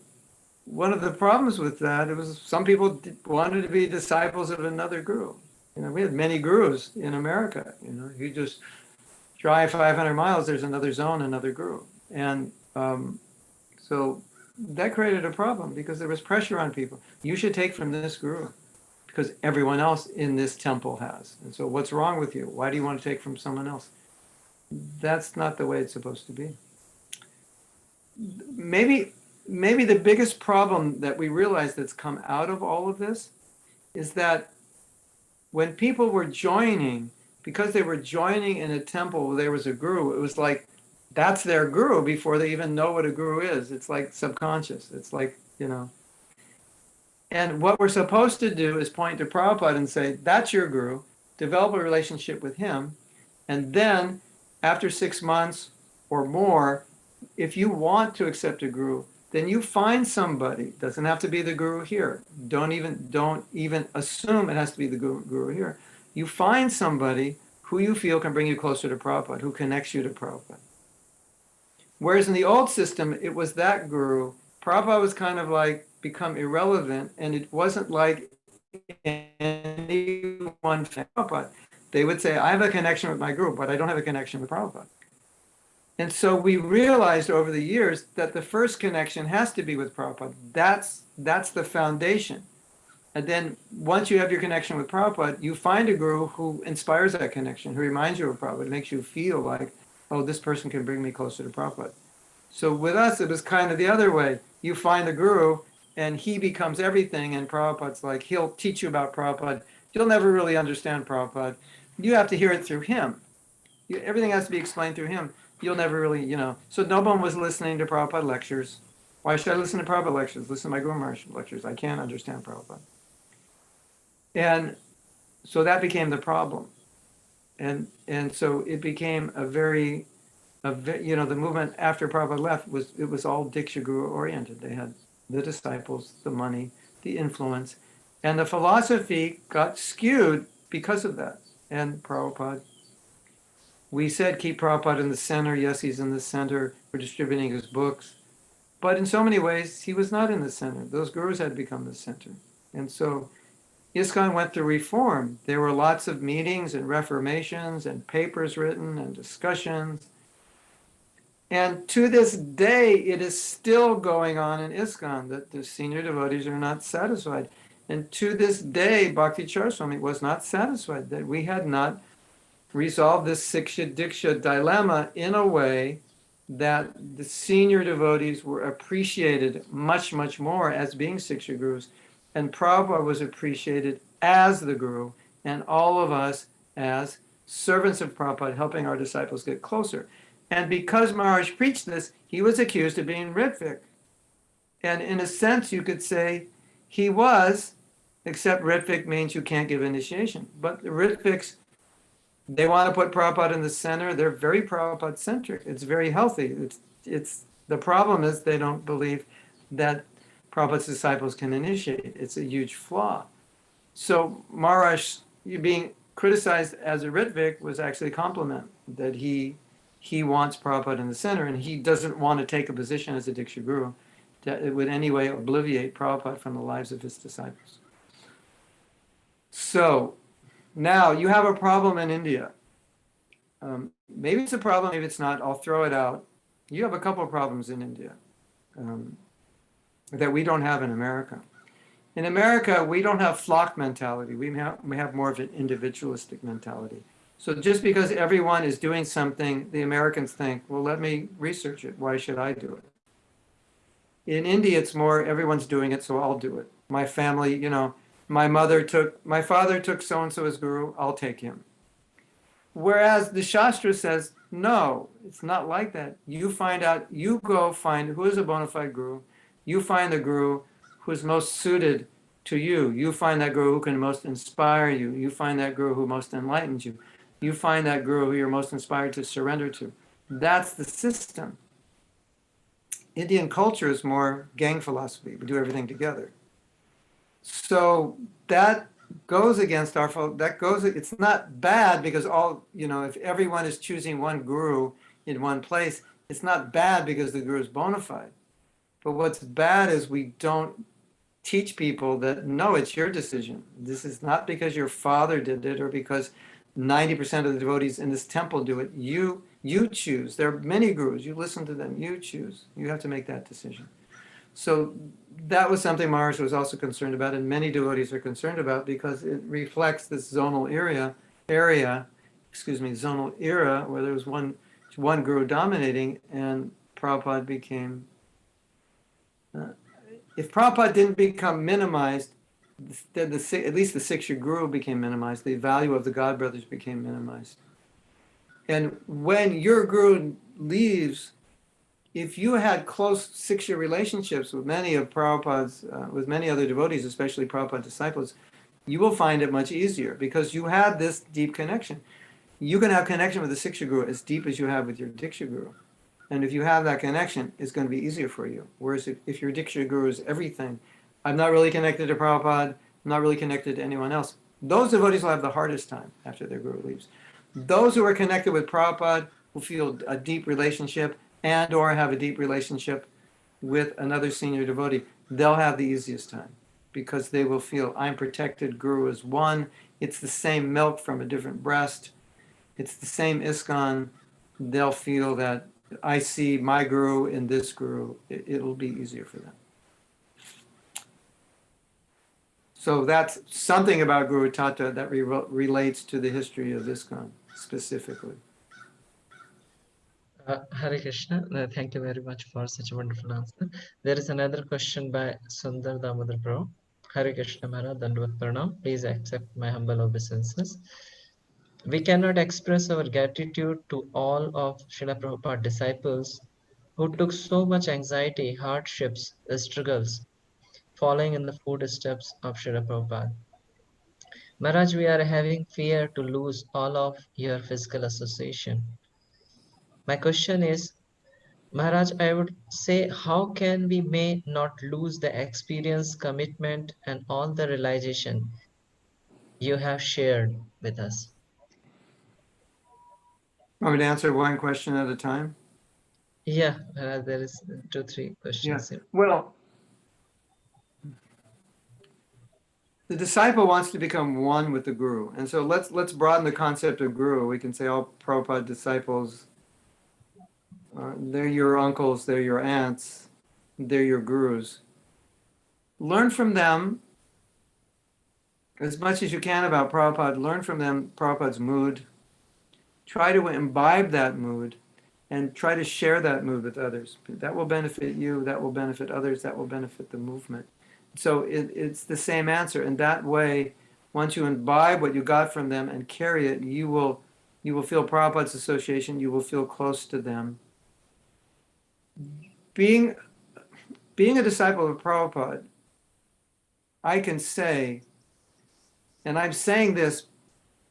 one of the problems with that, it was some people wanted to be disciples of another guru. We had many gurus in America. You just drive 500 miles, there's another zone, another guru. And so that created a problem because there was pressure on people. You should take from this guru because everyone else in this temple has. And so what's wrong with you? Why do you want to take from someone else? That's not the way it's supposed to be. Maybe the biggest problem that we realize that's come out of all of this is that when people were joining, because they were joining in a temple where there was a guru, it was like, that's their guru before they even know what a guru is. It's like subconscious. It's like, And what we're supposed to do is point to Prabhupada and say, that's your guru, develop a relationship with him, and then after 6 months or more, if you want to accept a guru, then you find somebody. Doesn't have to be the guru here. Don't even assume it has to be the guru here. You find somebody who you feel can bring you closer to Prabhupada, who connects you to Prabhupada. Whereas in the old system, it was that guru. Prabhupada was kind of like become irrelevant, and it wasn't like anyone Prabhupada. They would say, I have a connection with my guru, but I don't have a connection with Prabhupada. And so we realized over the years that the first connection has to be with Prabhupada. That's the foundation. And then once you have your connection with Prabhupada, you find a guru who inspires that connection, who reminds you of Prabhupada, makes you feel like, oh, this person can bring me closer to Prabhupada. So with us, it was kind of the other way. You find a guru, and he becomes everything, and Prabhupada's like, he'll teach you about Prabhupada. You'll never really understand Prabhupada. You have to hear it through him. Everything has to be explained through him. You'll never really, So no one was listening to Prabhupada lectures. Why should I listen to Prabhupada lectures? Listen to my Guru Maharaj lectures. I can't understand Prabhupada. And so that became the problem. And so it became the movement after Prabhupada left was all Diksha Guru oriented. They had the disciples, the money, the influence, and the philosophy got skewed because of that. And Prabhupada, we said keep Prabhupada in the center. Yes, he's in the center. We're distributing his books. But in so many ways, he was not in the center. Those gurus had become the center. And so ISKCON went through reform. There were lots of meetings and reformations and papers written and discussions. And to this day, it is still going on in ISKCON that the senior devotees are not satisfied. And to this day, Bhakti Charu Swami was not satisfied that we had not resolved this Siksha Diksha dilemma in a way that the senior devotees were appreciated much, much more as being Siksha Gurus. And Prabhupada was appreciated as the Guru, and all of us as servants of Prabhupada, helping our disciples get closer. And because Maharaj preached this, he was accused of being Ritvik. And in a sense, you could say he was, except Ritvik means you can't give initiation. But the Ritviks, they want to put Prabhupada in the center. They're very Prabhupada-centric. It's very healthy. It's the problem is they don't believe that Prabhupada's disciples can initiate. It's a huge flaw. So Maharaj, you being criticized as a Ritvik was actually a compliment, that he wants Prabhupada in the center, and he doesn't want to take a position as a Diksha Guru that it would anyway obliviate Prabhupada from the lives of his disciples. So now you have a problem in India. Maybe it's a problem, maybe it's not. I'll throw it out. You have a couple of problems in India that we don't have in America. In America, we don't have flock mentality. We have more of an individualistic mentality. So just because everyone is doing something, the Americans think, well, let me research it. Why should I do it? In India, it's more everyone's doing it, so I'll do it. My family, my father took so-and-so as guru, I'll take him. Whereas the Shastra says, no, it's not like that. You go find who is a bona fide guru. You find the guru who is most suited to you. You find that guru who can most inspire you. You find that guru who most enlightens you. you find that guru who you're most inspired to surrender to. That's the system. Indian culture is more gang philosophy. We do everything together. So that goes against our, it's not bad because if everyone is choosing one guru in one place, it's not bad because the guru is bona fide. But what's bad is we don't teach people that, no, it's your decision. This is not because your father did it or because 90% of the devotees in this temple do it. You choose. There are many gurus. You listen to them. You choose. You have to make that decision. So that was something Maharaj was also concerned about, and many devotees are concerned about because it reflects this zonal zonal era where there was one guru dominating, and Prabhupada became. If Prabhupada didn't become minimized, then at least the 6-year guru became minimized. The value of the God brothers became minimized. And when your guru leaves, if you had close 6-year relationships with many of Prabhupada's, with many other devotees, especially Prabhupada disciples, you will find it much easier because you had this deep connection. You can have connection with the 6-year guru as deep as you have with your Diksha guru. And if you have that connection, it's going to be easier for you. Whereas if your Diksha guru is everything, I'm not really connected to Prabhupada, I'm not really connected to anyone else, those devotees will have the hardest time after their guru leaves. Those who are connected with Prabhupada will feel a deep relationship and or have a deep relationship with another senior devotee, they'll have the easiest time because they will feel, I'm protected, guru is one, it's the same milk from a different breast, it's the same ISKCON, they'll feel that I see my guru in this guru, it'll be easier for them. So that's something about Guru Tata that relates to the history of ISKCON specifically. Hare Krishna, thank you very much for such a wonderful answer. There is another question by Sundar Damodar Prabhu. Hare Krishna Maharaj, Dandavat Pranam. Please accept my humble obeisances. We cannot express our gratitude to all of Srila Prabhupada disciples who took so much anxiety, hardships, struggles, following in the footsteps of Srila Prabhupada. Maharaj, we are having fear to lose all of your physical association. My question is, Maharaj, I would say, how can we may not lose the experience, commitment, and all the realization you have shared with us? Want me to answer one question at a time? Yeah, there is 2-3 questions here. Well, the disciple wants to become one with the guru. And so let's broaden the concept of guru. We can say all Prabhupada disciples, they're your uncles, they're your aunts, they're your gurus. Learn from them as much as you can about Prabhupada. Learn from them Prabhupada's mood. Try to imbibe that mood and try to share that mood with others. That will benefit you, that will benefit others, that will benefit the movement. So it's the same answer. And that way, once you imbibe what you got from them and carry it, you will feel Prabhupada's association, you will feel close to them. Being a disciple of Prabhupada, I can say, and I'm saying this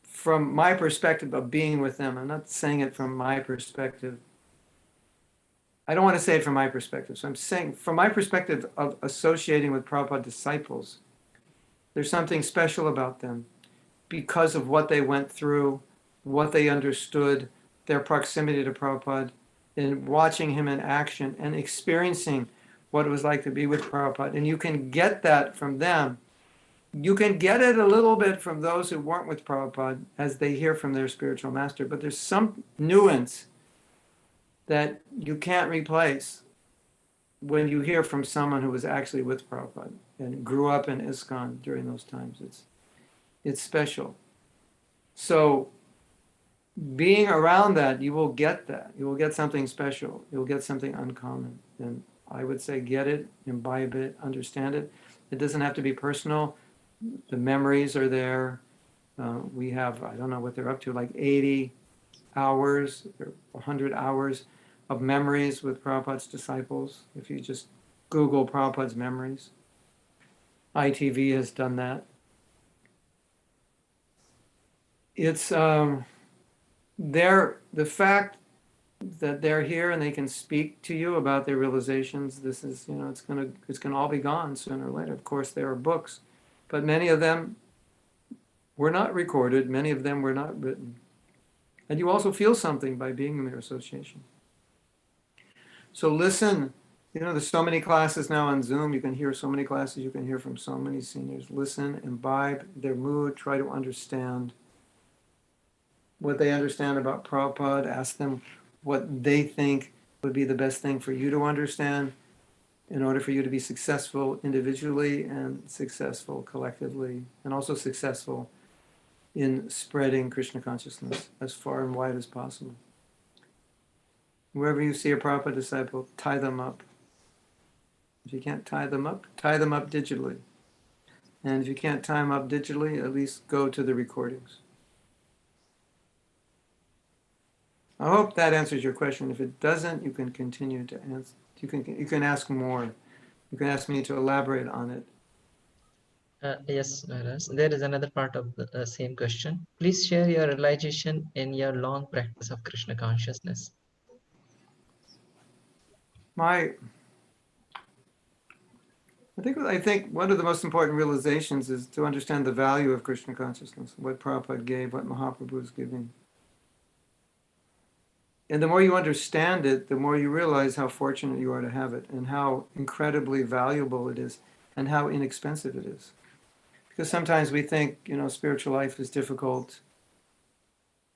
from my perspective of being with them, I'm not saying it from my perspective. I don't want to say it from my perspective. So I'm saying from my perspective of associating with Prabhupada disciples, there's something special about them because of what they went through, what they understood, their proximity to Prabhupada, and watching him in action and experiencing what it was like to be with Prabhupada. And you can get that from them. You can get it a little bit from those who weren't with Prabhupada as they hear from their spiritual master, but there's some nuance that you can't replace when you hear from someone who was actually with Prabhupada and grew up in ISKCON during those times. It's special. So being around that, you will get that. You will get something special. You will get something uncommon. And I would say get it, imbibe it, understand it. It doesn't have to be personal. The memories are there. We have, I don't know what they're up to, like 80 hours or 100 hours of memories with Prabhupada's disciples. If you just Google Prabhupada's memories. ITV has done that. It's the fact that they're here and they can speak to you about their realizations, this is, it's gonna all be gone sooner or later. Of course, there are books, but many of them were not recorded, many of them were not written. And you also feel something by being in their association. So listen, there's so many classes now on Zoom. You can hear so many classes, you can hear from so many seniors. Listen, imbibe their mood, try to understand what they understand about Prabhupada, ask them what they think would be the best thing for you to understand in order for you to be successful individually and successful collectively, and also successful in spreading Krishna consciousness as far and wide as possible. Wherever you see a Prabhupada disciple, tie them up. If you can't tie them up digitally. And if you can't tie them up digitally, at least go to the recordings. I hope that answers your question. If it doesn't, you can continue to answer. You can ask more. You can ask me to elaborate on it. Yes, Maharaj. There is another part of the same question. Please share your realization in your long practice of Krishna consciousness. I think one of the most important realizations is to understand the value of Krishna consciousness, what Prabhupada gave, what Mahaprabhu is giving. And the more you understand it, the more you realize how fortunate you are to have it, and how incredibly valuable it is, and how inexpensive it is. Because sometimes we think, spiritual life is difficult,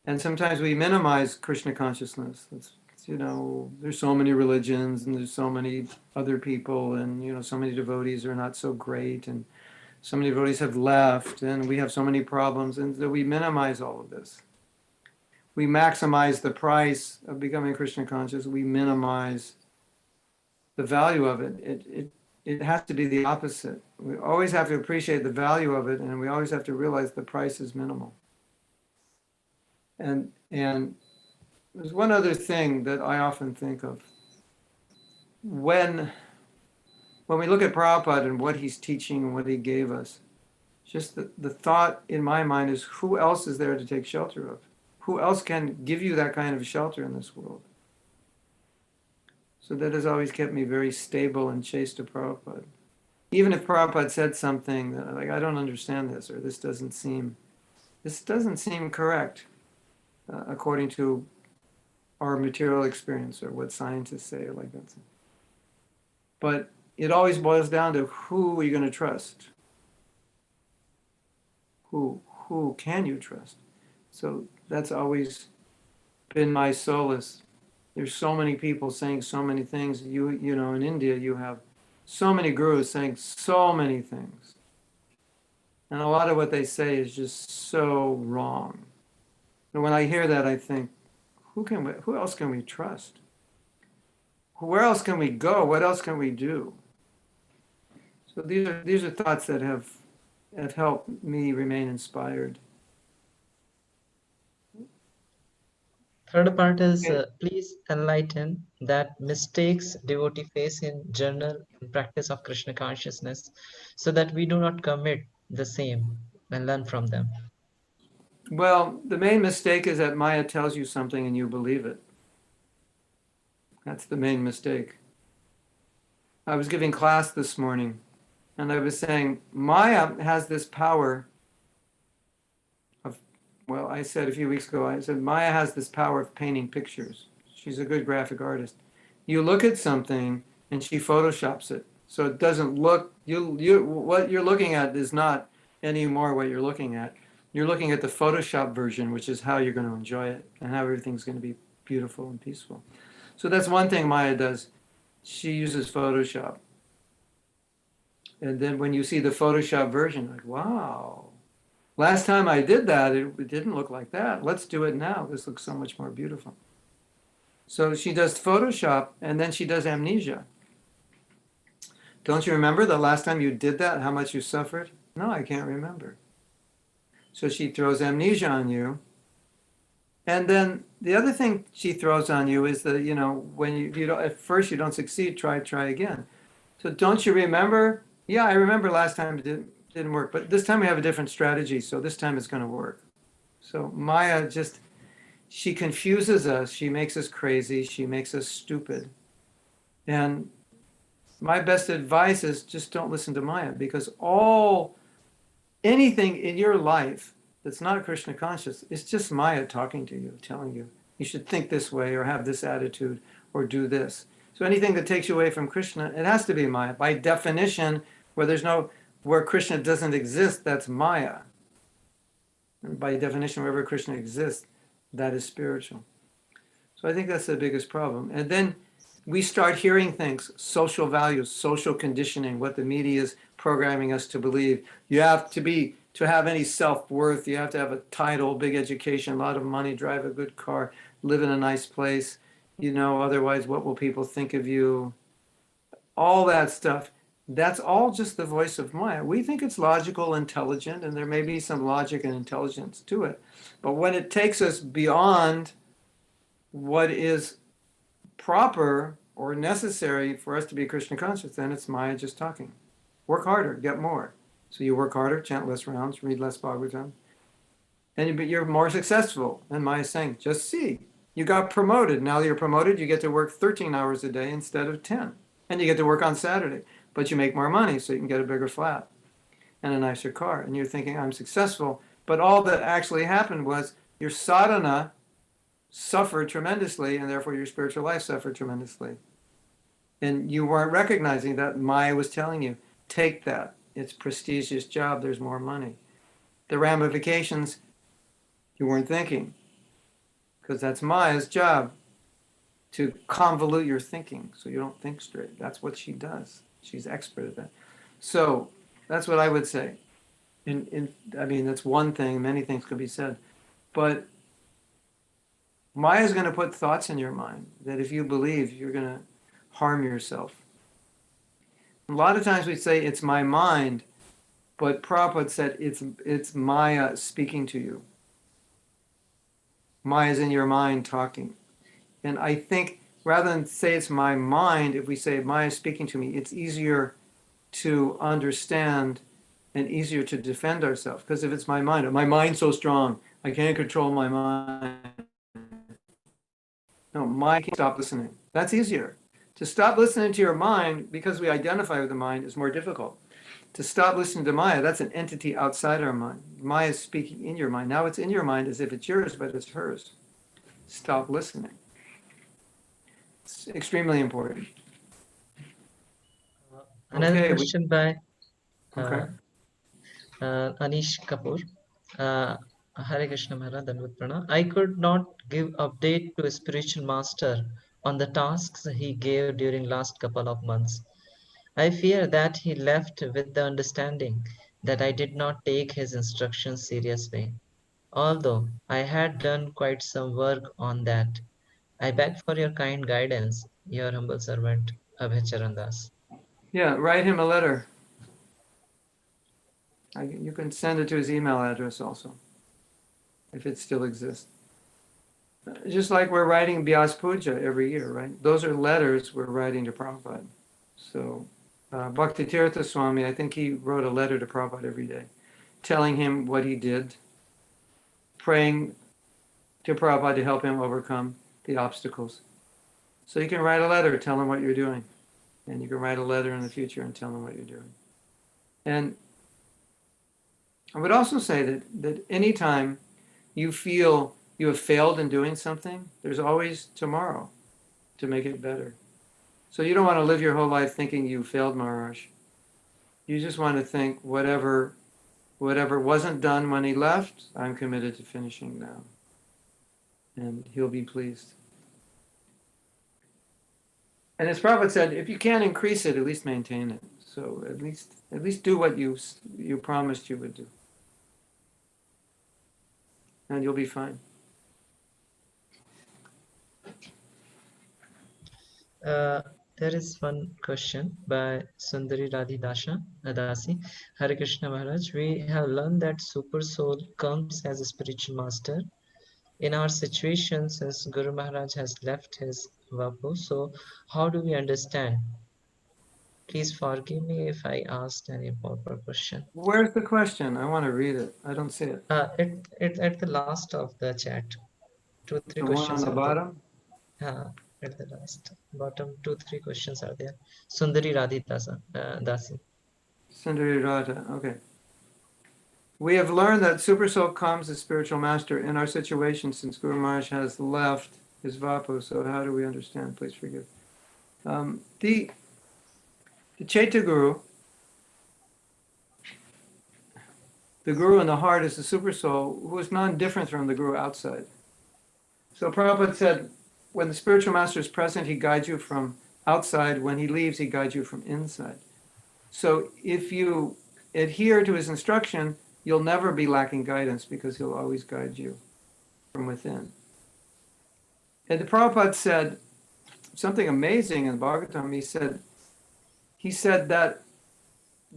and sometimes we minimize Krishna consciousness. There's so many religions, and there's so many other people, and so many devotees are not so great, and so many devotees have left, and we have so many problems, and so we minimize all of this. We maximize the price of becoming Krishna conscious. We minimize the value of it. It has to be the opposite. We always have to appreciate the value of it, and we always have to realize the price is minimal. And there's one other thing that I often think of. When we look at Prabhupada and what he's teaching and what he gave us, just the thought in my mind is, who else is there to take shelter of? Who else can give you that kind of shelter in this world? So that has always kept me very stable and chaste to Prabhupada. Even if Prabhupada said something that, I don't understand this, or this doesn't seem correct, according to our material experience, or what scientists say, or like that. But it always boils down to, who are you going to trust? Who can you trust? So that's always been my solace. There's so many people saying so many things. In India, you have so many gurus saying so many things. And a lot of what they say is just so wrong. And when I hear that, I think, who else can we trust? Where else can we go? What else can we do? So these are thoughts that have helped me remain inspired. Third part is, please enlighten that mistakes devotee face in journal and practice of Krishna consciousness, so that we do not commit the same and learn from them. Well, the main mistake is that Maya tells you something and you believe it. That's the main mistake. I was giving class this morning, and I was saying, Maya has this power of, I said a few weeks ago, Maya has this power of painting pictures. She's a good graphic artist. You look at something and she photoshops it. So it doesn't look, what you're looking at is not anymore what you're looking at. You're looking at the Photoshop version, which is how you're going to enjoy it and how everything's going to be beautiful and peaceful. So that's one thing Maya does. She uses Photoshop. And then when you see the Photoshop version, like, wow, last time I did that, it didn't look like that. Let's do it now. This looks so much more beautiful. So she does Photoshop, and then she does amnesia. Don't you remember the last time you did that, how much you suffered? No, I can't remember. So she throws amnesia on you. And then the other thing she throws on you is that, when you don't, at first you don't succeed, try again. So don't you remember? Yeah, I remember last time it didn't work, but this time we have a different strategy, so this time it's going to work. So Maya just, she confuses us, she makes us crazy, she makes us stupid. And my best advice is just don't listen to Maya, because anything in your life that's not Krishna conscious, it's just Maya talking to you, telling you, you should think this way or have this attitude or do this. So anything that takes you away from Krishna, it has to be Maya. By definition, where Krishna doesn't exist, that's Maya. And by definition, wherever Krishna exists, that is spiritual. So I think that's the biggest problem. And then we start hearing things, social values, social conditioning, what the media is programming us to believe. You have to have any self-worth, you have to have a title, big education, a lot of money, drive a good car, live in a nice place, otherwise what will people think of you? All that stuff. That's all just the voice of Maya. We think it's logical, intelligent, and there may be some logic and intelligence to it. But when it takes us beyond what is proper or necessary for us to be Krishna conscious, then it's Maya just talking. Work harder, get more. So you work harder, chant less rounds, read less Bhagavatam, but you're more successful. And Maya's saying, just see, you got promoted. Now that you're promoted, you get to work 13 hours a day instead of 10. And you get to work on Saturday, but you make more money so you can get a bigger flat and a nicer car. And you're thinking, I'm successful. But all that actually happened was your sadhana suffered tremendously, and therefore your spiritual life suffered tremendously. And you weren't recognizing that. Maya was telling you, take that. It's a prestigious job. There's more money. The ramifications, you weren't thinking, because that's Maya's job, to convolute your thinking so you don't think straight. That's what she does. She's expert at that. So that's what I would say. I mean, that's one thing. Many things could be said. But Maya is going to put thoughts in your mind that if you believe, you're going to harm yourself. A lot of times we say it's my mind, but Prabhupada said it's Maya speaking to you. Maya's in your mind talking. And I think rather than say it's my mind, if we say Maya speaking to me, it's easier to understand and easier to defend ourselves. Because if it's my mind's so strong, I can't control my mind. No, Maya can't stop listening. That's easier. To stop listening to your mind, because we identify with the mind, is more difficult. To stop listening to Maya, that's an entity outside our mind. Maya is speaking in your mind. Now it's in your mind as if it's yours, but it's hers. Stop listening. It's extremely important. Another Okay, question by okay. Anish Kapoor. Hare Krishna Maharaj, Dandavat Pranam. I could not give update to a spiritual master on the tasks he gave during last couple of months. I fear that he left with the understanding that I did not take his instructions seriously. Although I had done quite some work on that, I beg for your kind guidance, your humble servant, Abhay Charan Das. Yeah, write him a letter. You can send it to his email address also, if it still exists. Just like we're writing Vyas Puja every year, right? Those are letters we're writing to Prabhupada. So Bhakti Charu Swami, I think he wrote a letter to Prabhupada every day, telling him what he did, praying to Prabhupada to help him overcome the obstacles. So you can write a letter, tell him what you're doing. And you can write a letter in the future and tell him what you're doing. And I would also say that anytime you feel you have failed in doing something, there's always tomorrow to make it better. So you don't want to live your whole life thinking you failed Maharaj. You just want to think whatever wasn't done when he left, I'm committed to finishing now. And he'll be pleased. And as Prabhupada said, if you can't increase it, at least maintain it. So at least do what you promised you would do. And you'll be fine. There is one question by Sundari Dasi. Hare Krishna Maharaj, we have learned that Supersoul comes as a spiritual master. In our situation, since Guru Maharaj has left his Vapu, so how do we understand? Please forgive me if I asked any improper question. Where's the question? I want to read it. I don't see it. It at the last of the chat. two, three The one on questions the are there. bottom? At the last bottom, 2-3 questions are there. Sundari Radhita Dasi. Sundari Radha, okay. We have learned that Supersoul comes as spiritual master in our situation since Guru Maharaj has left his Vapu. So how do we understand? Please forgive. The Chaita Guru, the Guru in the heart is the Supersoul who is non-different from the Guru outside. So Prabhupada said, when the spiritual master is present, he guides you from outside. When he leaves, he guides you from inside. So if you adhere to his instruction, you'll never be lacking guidance because he'll always guide you from within. And the Prabhupada said something amazing in Bhagavatam. He said that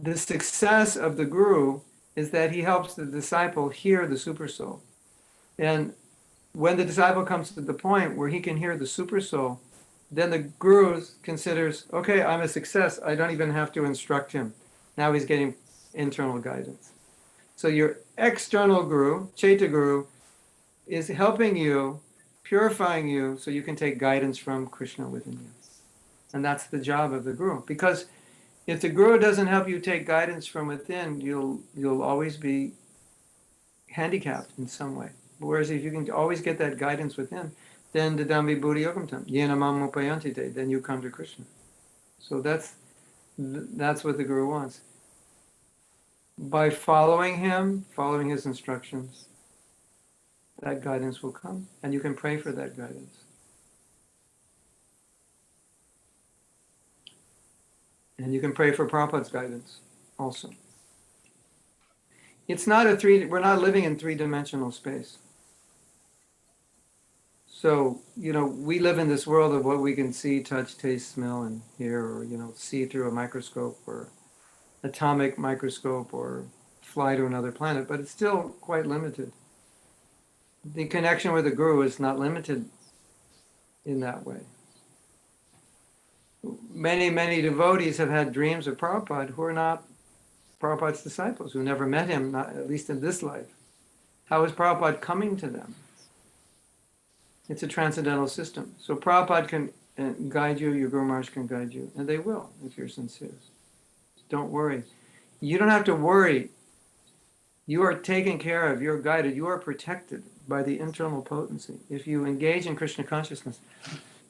the success of the Guru is that he helps the disciple hear the Supersoul. And when the disciple comes to the point where he can hear the Supersoul, then the Guru considers, okay, I'm a success. I don't even have to instruct him. Now he's getting internal guidance. So your external Guru, Chaita Guru, is helping you, purifying you, so you can take guidance from Krishna within you. And that's the job of the Guru. Because if the Guru doesn't help you take guidance from within, you'll always be handicapped in some way. Whereas if you can always get that guidance within, then the Dhammi Buddhi Yogamtam, Yena Mam Upayantite, then you come to Krishna. So that's what the Guru wants. By following him, following his instructions, that guidance will come, and you can pray for that guidance. And you can pray for Prabhupada's guidance also. It's not we're not living in three-dimensional space. So, we live in this world of what we can see, touch, taste, smell, and hear, or, see through a microscope or atomic microscope or fly to another planet, but it's still quite limited. The connection with the Guru is not limited in that way. Many, many devotees have had dreams of Prabhupada who are not Prabhupada's disciples, who never met him, not, at least in this life. How is Prabhupada coming to them? It's a transcendental system. So Prabhupada can guide you, your Guru Maharaj can guide you, and they will if you're sincere. Don't worry. You don't have to worry. You are taken care of, you're guided, you are protected by the internal potency. If you engage in Krishna consciousness,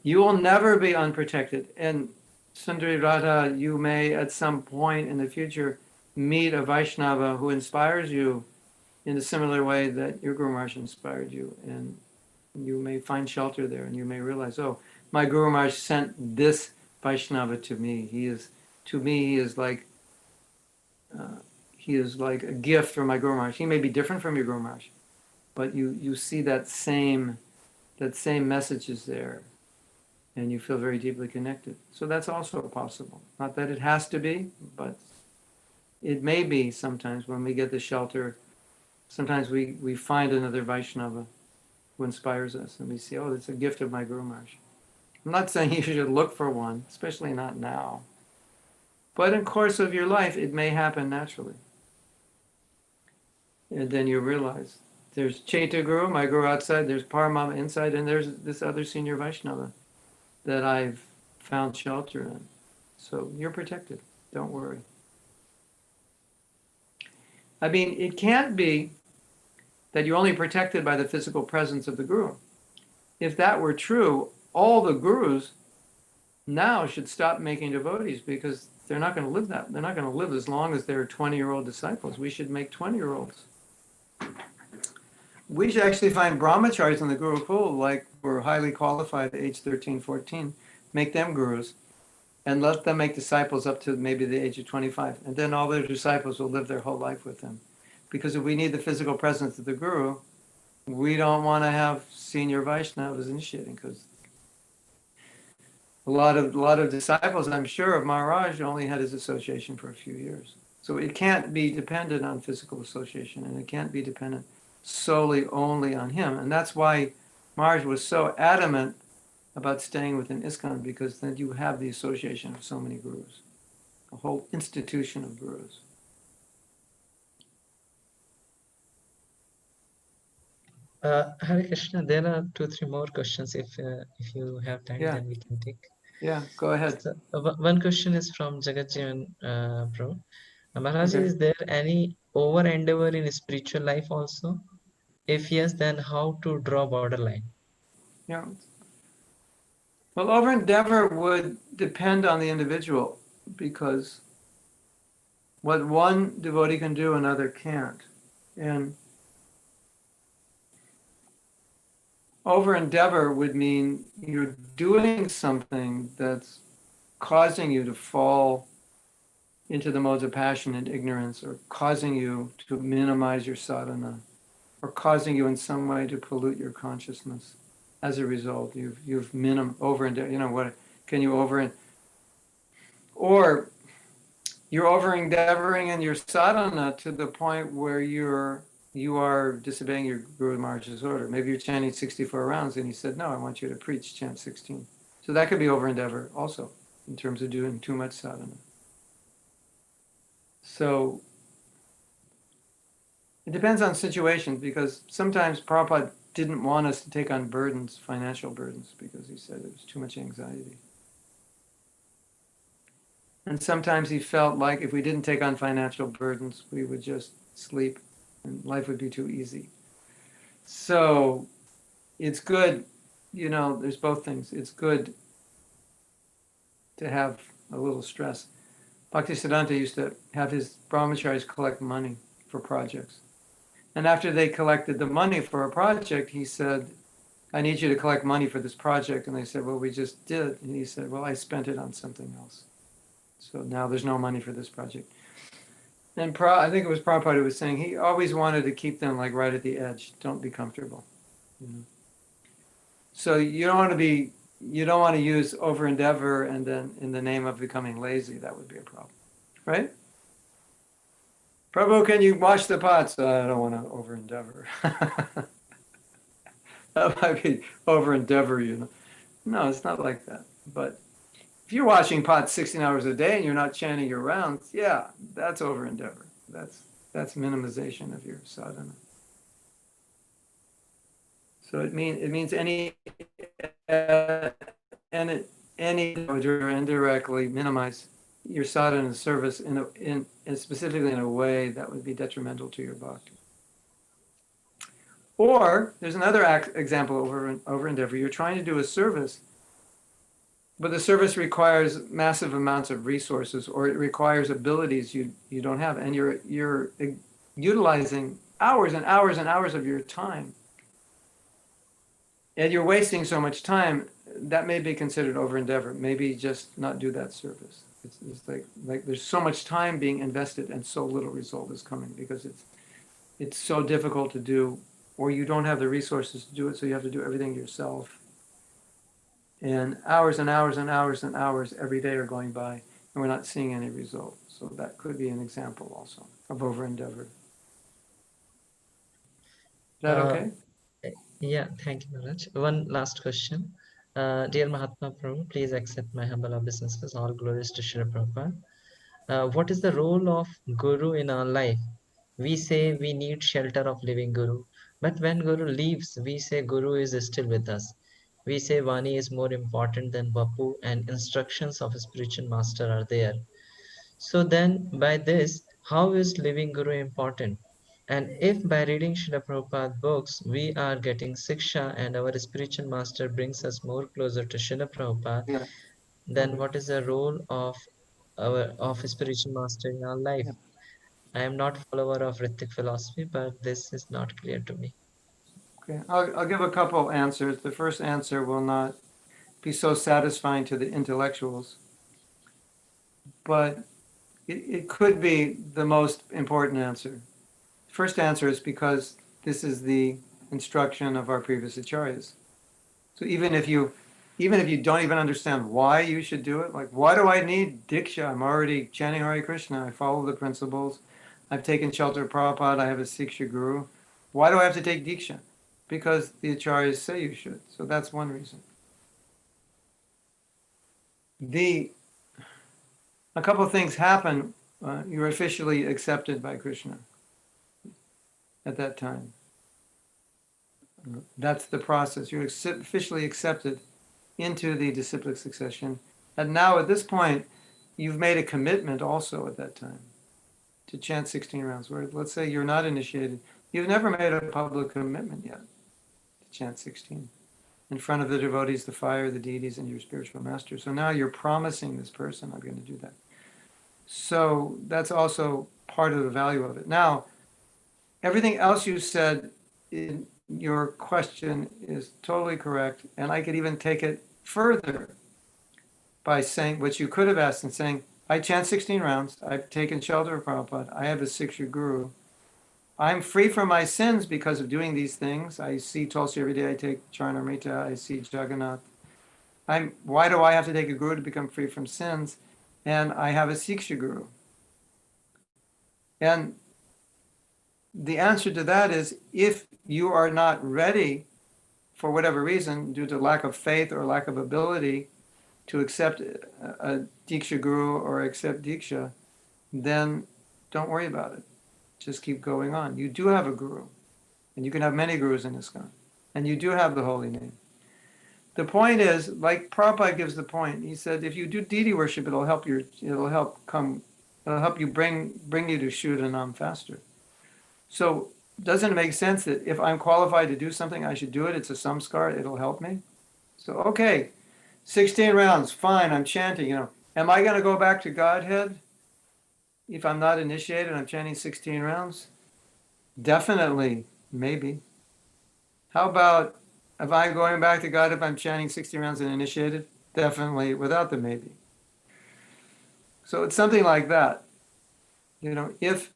you will never be unprotected. And Sundari Radha, you may at some point in the future meet a Vaishnava who inspires you in a similar way that your Guru Maharaj inspired you. And you may find shelter there, and you may realize, oh, my Guru Maharaj sent this Vaishnava to me. He is like a gift from my Guru Maharaj. He may be different from your Guru Maharaj, but you see that same message is there, and you feel very deeply connected. So that's also possible. Not that it has to be, but it may be sometimes when we get the shelter. Sometimes we find another Vaishnava who inspires us, and we see, oh, it's a gift of my Guru Maharaj. I'm not saying you should look for one, especially not now. But in the course of your life, it may happen naturally. And then you realize there's Chaita Guru, my Guru outside, there's Paramama inside, and there's this other senior Vaishnava that I've found shelter in. So you're protected. Don't worry. I mean, it can't be that you're only protected by the physical presence of the Guru. If that were true, all the Gurus now should stop making devotees, because they're not going to live that. They're not going to live as long as they're 20-year-old disciples. We should make 20-year-olds. We should actually find brahmacharis in the Guru pool, like we're highly qualified at age 13, 14, make them gurus, and let them make disciples up to maybe the age of 25. And then all their disciples will live their whole life with them. Because if we need the physical presence of the Guru, we don't want to have senior Vaishnavas initiating, because a lot of disciples, I'm sure, of Maharaj only had his association for a few years. So it can't be dependent on physical association, and it can't be dependent solely only on him. And that's why Maharaj was so adamant about staying within ISKCON, because then you have the association of so many gurus, a whole institution of gurus. Hare Krishna, there are 2, 3 more questions. If you have time, Yeah, then we can take. yeah, go ahead. So, one question is from Jagatjivan Pro. Maharaj, Okay. is there any over endeavor in spiritual life also? If yes, then how to draw borderline? Yeah. Well, over endeavor would depend on the individual because what one devotee can do, another can't. And over endeavor would mean you're doing something that's causing you to fall into the modes of passion and ignorance, or causing you to minimize your sadhana, or causing you in some way to pollute your consciousness. As a result, you've over endeavor. You know what? Can you over, or you're over endeavoring in your sadhana to the point where you are disobeying your Guru Maharaj's order. Maybe you're chanting 64 rounds and he said, no, I want you to preach, chant 16. So that could be over endeavor also in terms of doing too much sadhana. So it depends on situations, because sometimes Prabhupada didn't want us to take on burdens, financial burdens, because he said it was too much anxiety. And sometimes he felt like if we didn't take on financial burdens, we would just sleep and life would be too easy. So it's good, there's both things. It's good to have a little stress. Bhaktisiddhanta used to have his brahmacharis collect money for projects. And after they collected the money for a project, he said, I need you to collect money for this project. And they said, well, we just did. And he said, well, I spent it on something else. So now there's no money for this project. And I think it was Prabhupada who was saying he always wanted to keep them like right at the edge. Don't be comfortable. So you don't want to use over endeavor and then in the name of becoming lazy. That would be a problem, right? Prabhu, can you wash the pots? I don't want to over endeavor. That might be over endeavor, No, it's not like that. But if you're washing pots 16 hours a day and you're not chanting your rounds, yeah, that's over endeavor. That's minimization of your sadhana. So it means any or indirectly minimize your sadhana service in specifically in a way that would be detrimental to your bhakti. Or there's another example over endeavor. You're trying to do a service, but the service requires massive amounts of resources, or it requires abilities you don't have, and you're utilizing hours and hours and hours of your time, and you're wasting so much time. That may be considered over endeavor. Maybe just not do that service. It's like there's so much time being invested and so little result is coming because it's so difficult to do, or you don't have the resources to do it, so you have to do everything yourself. And hours and hours and hours and hours every day are going by, and we're not seeing any result. So that could be an example also of over endeavor. Is that okay? Yeah, thank you, Maharaj. One last question. Dear Mahatma Prabhu, please accept my humble obeisances. All glories to Srila Prabhupada. What is the role of Guru in our life? We say we need shelter of living Guru. But when Guru leaves, we say Guru is still with us. We say Vani is more important than Bapu, and instructions of a spiritual master are there. So then by this, how is living Guru important? And if by reading Srila Prabhupada books, we are getting Siksha and our spiritual master brings us more closer to Srila Prabhupada, Yeah. then Okay. what is the role of a spiritual master in our life? Yeah. I am not follower of Ritik philosophy, but this is not clear to me. Okay. I'll give a couple answers. The first answer will not be so satisfying to the intellectuals, but it could be the most important answer. First answer is because this is the instruction of our previous acharyas. So even if you don't even understand why you should do it, like why do I need Diksha? I'm already chanting Hare Krishna. I follow the principles. I've taken shelter of Prabhupada. I have a Siksha Guru. Why do I have to take Diksha? Because the acharyas say you should. So that's one reason. A couple of things happen. You're officially accepted by Krishna at that time. That's the process. You're officially accepted into the disciplic succession. And now at this point, you've made a commitment also at that time to chant 16 rounds. Where let's say you're not initiated. You've never made a public commitment yet to chant 16 in front of the devotees, the fire, the deities, and your spiritual master. So now you're promising this person, I'm going to do that. So that's also part of the value of it. Now, everything else you said in your question is totally correct. And I could even take it further by saying what you could have asked and saying, I chant 16 rounds. I've taken shelter of Prabhupada. I have a 6-year guru. I'm free from my sins because of doing these things. I see Tulsi every day. I take Charnamrita. I see Jagannath. Why do I have to take a guru to become free from sins? And I have a 6-year guru. And the answer to that is, if you are not ready, for whatever reason, due to lack of faith or lack of ability, to accept a Diksha guru or accept Diksha, then don't worry about it. Just keep going on. You do have a guru, and you can have many gurus in ISKCON, and you do have the holy name. The point is, like Prabhupada gives the point, he said, if you do deity worship, it'll help you bring you to Shuddhanam faster. So doesn't it make sense that if I'm qualified to do something, I should do it? It's a samskar, it'll help me. So, okay, 16 rounds, fine, I'm chanting, Am I going to go back to Godhead if I'm not initiated? I'm chanting 16 rounds? Definitely, maybe. How about if I'm going back to God if I'm chanting 16 rounds and initiated? Definitely, without the maybe. So it's something like that. If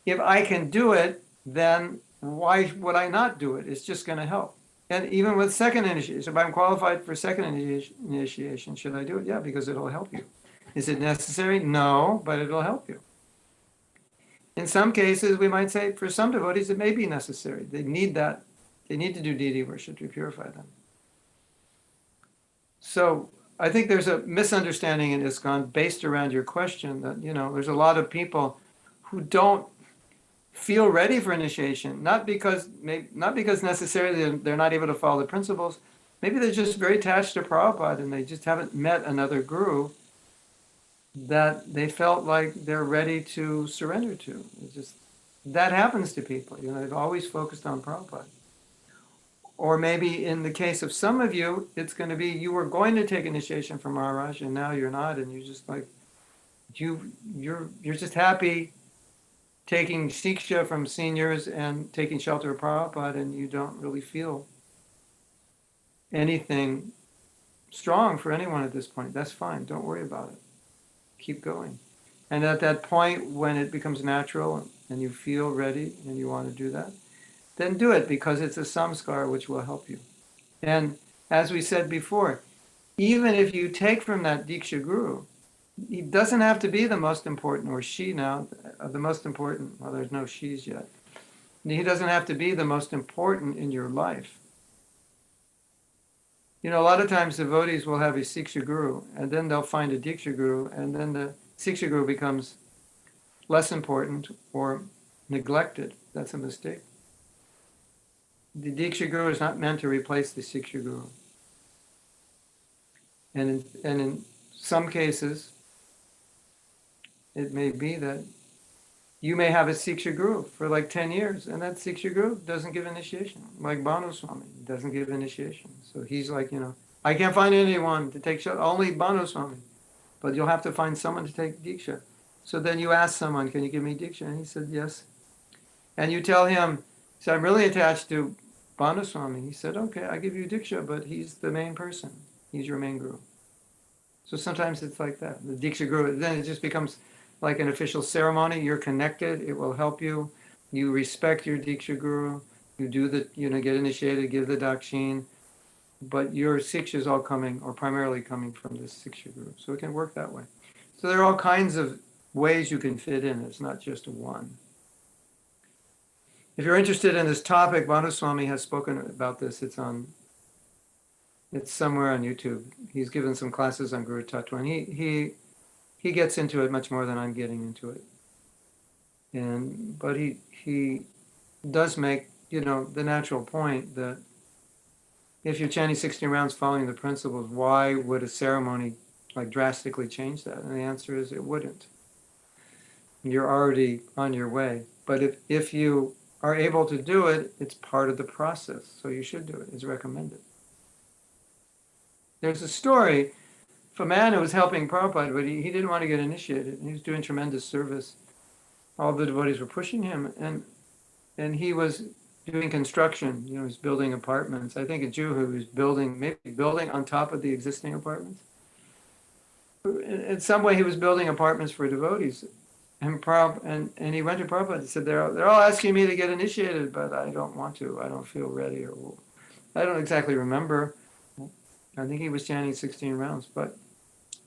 I can do it, then why would I not do it? It's just going to help. And even with second initiation, if I'm qualified for second initiation, should I do it? Yeah, because it'll help you. Is it necessary? No, but it'll help you. In some cases, we might say, for some devotees, it may be necessary. They need that. They need to do deity worship to purify them. So I think there's a misunderstanding in ISKCON based around your question that, there's a lot of people who don't feel ready for initiation, not because necessarily they're not able to follow the principles. Maybe they're just very attached to Prabhupada and they just haven't met another guru that they felt like they're ready to surrender to. That happens to people. They've always focused on Prabhupada. Or maybe in the case of some of you, it's going to be you were going to take initiation from Maharaj and now you're not, and you're just like you're just happy taking Siksha from seniors and taking shelter of Prabhupada, and you don't really feel anything strong for anyone at this point. That's fine. Don't worry about it. Keep going. And at that point, when it becomes natural and you feel ready and you want to do that, then do it, because it's a samskar which will help you. And as we said before, even if you take from that Diksha guru, he doesn't have to be the most important, or she now, the most important, well, there's no she's yet. He doesn't have to be the most important in your life. A lot of times devotees will have a Siksha guru, and then they'll find a Diksha guru, and then the Siksha guru becomes less important or neglected. That's a mistake. The Diksha guru is not meant to replace the Siksha guru. And in some cases, it may be that you may have a Siksha guru for like 10 years, and that Siksha guru doesn't give initiation, like Bhanu Swami doesn't give initiation. So he's like, I can't find anyone to take shelter, only Bhanu Swami, but you'll have to find someone to take Diksha. So then you ask someone, can you give me Diksha? And he said, yes. And you tell him, so I'm really attached to Bhanu Swami. He said, okay, I give you Diksha, but he's the main person. He's your main guru. So sometimes it's like that. The Diksha guru, then it just becomes like an official ceremony. You're connected. It will help you. You respect your Diksha guru. You do the, get initiated, give the dakshin. But your Siksha is all coming, or primarily coming from this Siksha guru. So it can work that way. So there are all kinds of ways you can fit in. It's not just one. If you're interested in this topic, Bhanu Swami has spoken about this. It's somewhere on YouTube. He's given some classes on Guru Tattva, and he gets into it much more than I'm getting into it. But he does make the natural point that if you're chanting 16 rounds following the principles, why would a ceremony like drastically change that? And the answer is it wouldn't. You're already on your way. But if you are able to do it, it's part of the process. So you should do it. It's recommended. There's a story of a man who was helping Prabhupada, but he didn't want to get initiated. He was doing tremendous service. All the devotees were pushing him, and he was doing construction. He was building apartments. I think a Jew who was maybe building on top of the existing apartments. In some way, he was building apartments for devotees. And he went to Prabhupada and said, they're all asking me to get initiated, but I don't want to. I don't feel ready. Or I don't exactly remember. I think he was chanting 16 rounds. But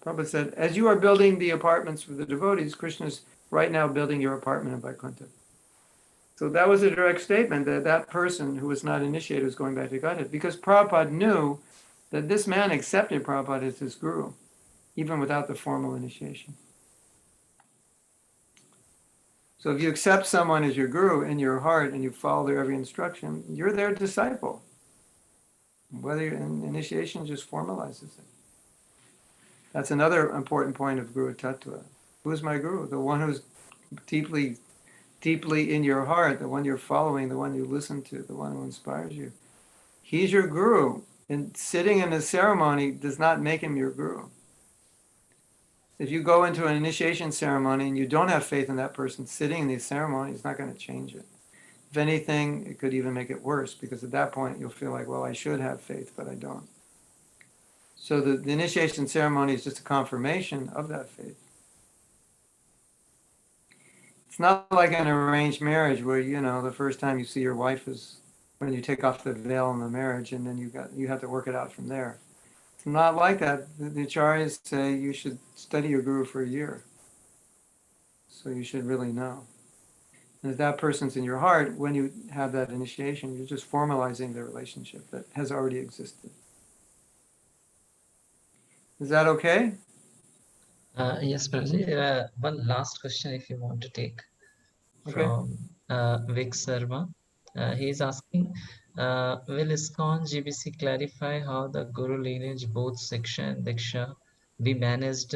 Prabhupada said, as you are building the apartments for the devotees, Krishna's right now building your apartment in Vaikuntha. So that was a direct statement that that person who was not initiated was going back to Godhead. Because Prabhupada knew that this man accepted Prabhupada as his guru, even without the formal initiation. So if you accept someone as your guru in your heart and you follow their every instruction, you're their disciple. Whether initiation just formalizes it. That's another important point of Guru Tattva. Who's my guru? The one who's deeply, deeply in your heart, the one you're following, the one you listen to, the one who inspires you. He's your guru. And sitting in a ceremony does not make him your guru. If you go into an initiation ceremony and you don't have faith in that person sitting in the ceremony, it's not going to change it. If anything, it could even make it worse, because at that point you'll feel like, well, I should have faith, but I don't. So the initiation ceremony is just a confirmation of that faith. It's not like an arranged marriage where, the first time you see your wife is when you take off the veil in the marriage, and then you have to work it out from there. It's not like that. The acharyas say you should study your guru for a year. So you should really know. And if that person's in your heart, when you have that initiation, you're just formalizing the relationship that has already existed. Is that okay? Yes, Prabhuji. One last question if you want to take Okay. from Vic Sharma. He is asking, will ISKCON GBC clarify how the Guru lineage, both Siksha and Diksha, be managed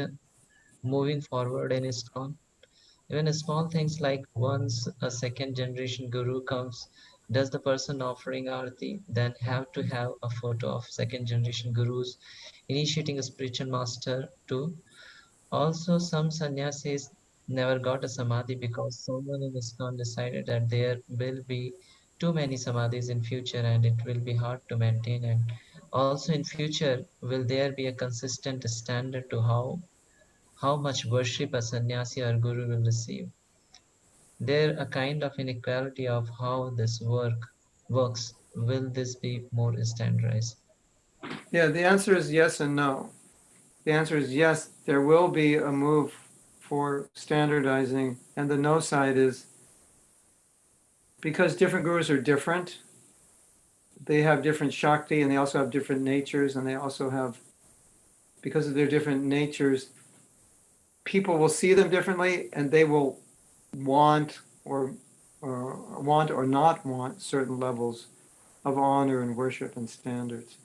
moving forward in ISKCON? Even small things like once a second generation Guru comes, does the person offering Arati then have to have a photo of second generation Gurus initiating a spiritual master too? Also, some sannyasis never got a samadhi because someone in ISKCON decided that there will be too many samadhis in future and it will be hard to maintain. And also in future, will there be a consistent standard to how much worship a sannyasi or guru will receive? There a kind of inequality of how this works. Will this be more standardized? Yeah, the answer is yes and no. The answer is yes, there will be a move for standardizing, and the no side is because different gurus are different. They have different Shakti, and they also have different natures, and they also have, because of their different natures, people will see them differently, and they will want or not want certain levels of honor and worship and standards.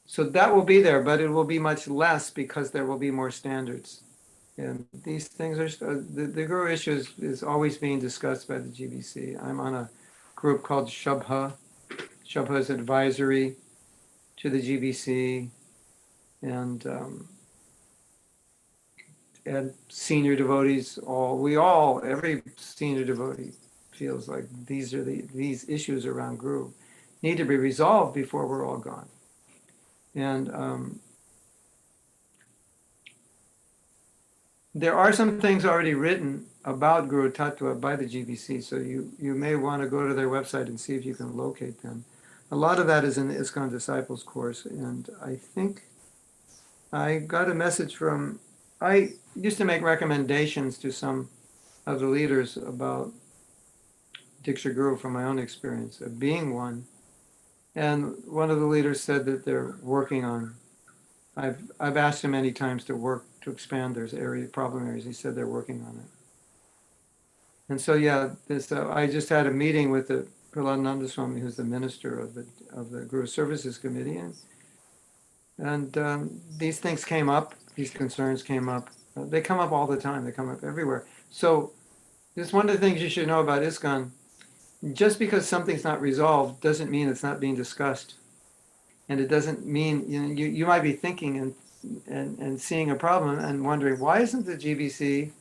So that will be there, but it will be much less because there will be more standards. And these things are, the Guru issue is always being discussed by the GBC. I'm on a group called Shabha. Shabha is advisory to the GBC, and senior devotees, every senior devotee feels like these issues around Guru need to be resolved before we're all gone. And there are some things already written about Guru Tattva by the GBC, so you may want to go to their website and see if you can locate them. A lot of that is in the ISKCON Disciples course, and I think I got a message from, I used to make recommendations to some of the leaders about Diksha Guru from my own experience of being one. And one of the leaders said that they're working on, I've asked him many times to expand their problem areas. He said they're working on it. And so, yeah, I just had a meeting with the Prahlad Swami, who's the minister of the Guru Services Committee, and these things came up. These concerns came up. They come up all the time. They come up everywhere. So this is one of the things you should know about ISKCON. Just because something's not resolved doesn't mean it's not being discussed, and it doesn't mean you might be thinking and seeing a problem and wondering why isn't the GBC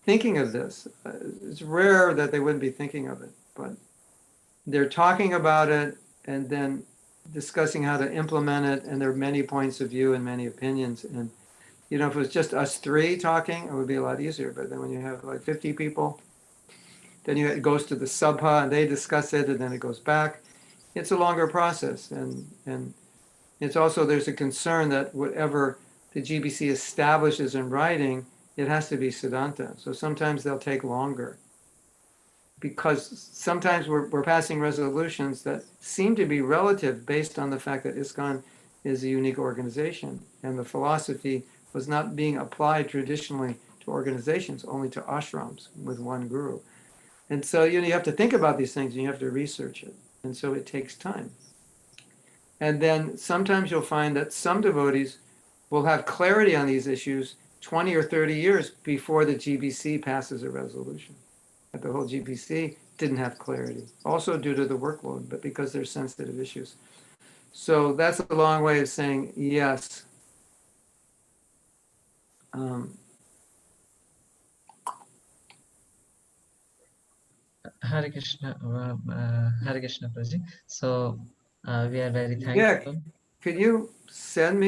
thinking of this? It's rare that they wouldn't be thinking of it, but they're talking about it and then discussing how to implement it, and there are many points of view and many opinions. And if it was just us three talking, it would be a lot easier. But then when you have like 50 people, then it goes to the Sabha and they discuss it, and then it goes back. It's a longer process, and it's also, there's a concern that whatever the GBC establishes in writing, it has to be Siddhanta. So sometimes they'll take longer, because sometimes we're passing resolutions that seem to be relative based on the fact that ISKCON is a unique organization, and the philosophy was not being applied traditionally to organizations, only to ashrams with one guru. And so you have to think about these things, and you have to research it, and so it takes time. And then sometimes you'll find that some devotees will have clarity on these issues 20 or 30 years before the GBC passes a resolution. That the whole GBC didn't have clarity, also due to the workload, but because they're sensitive issues. So that's a long way of saying yes. Hare Krishna, Hare Krishna, Prabhuji. So we are very Vic, thankful. could you send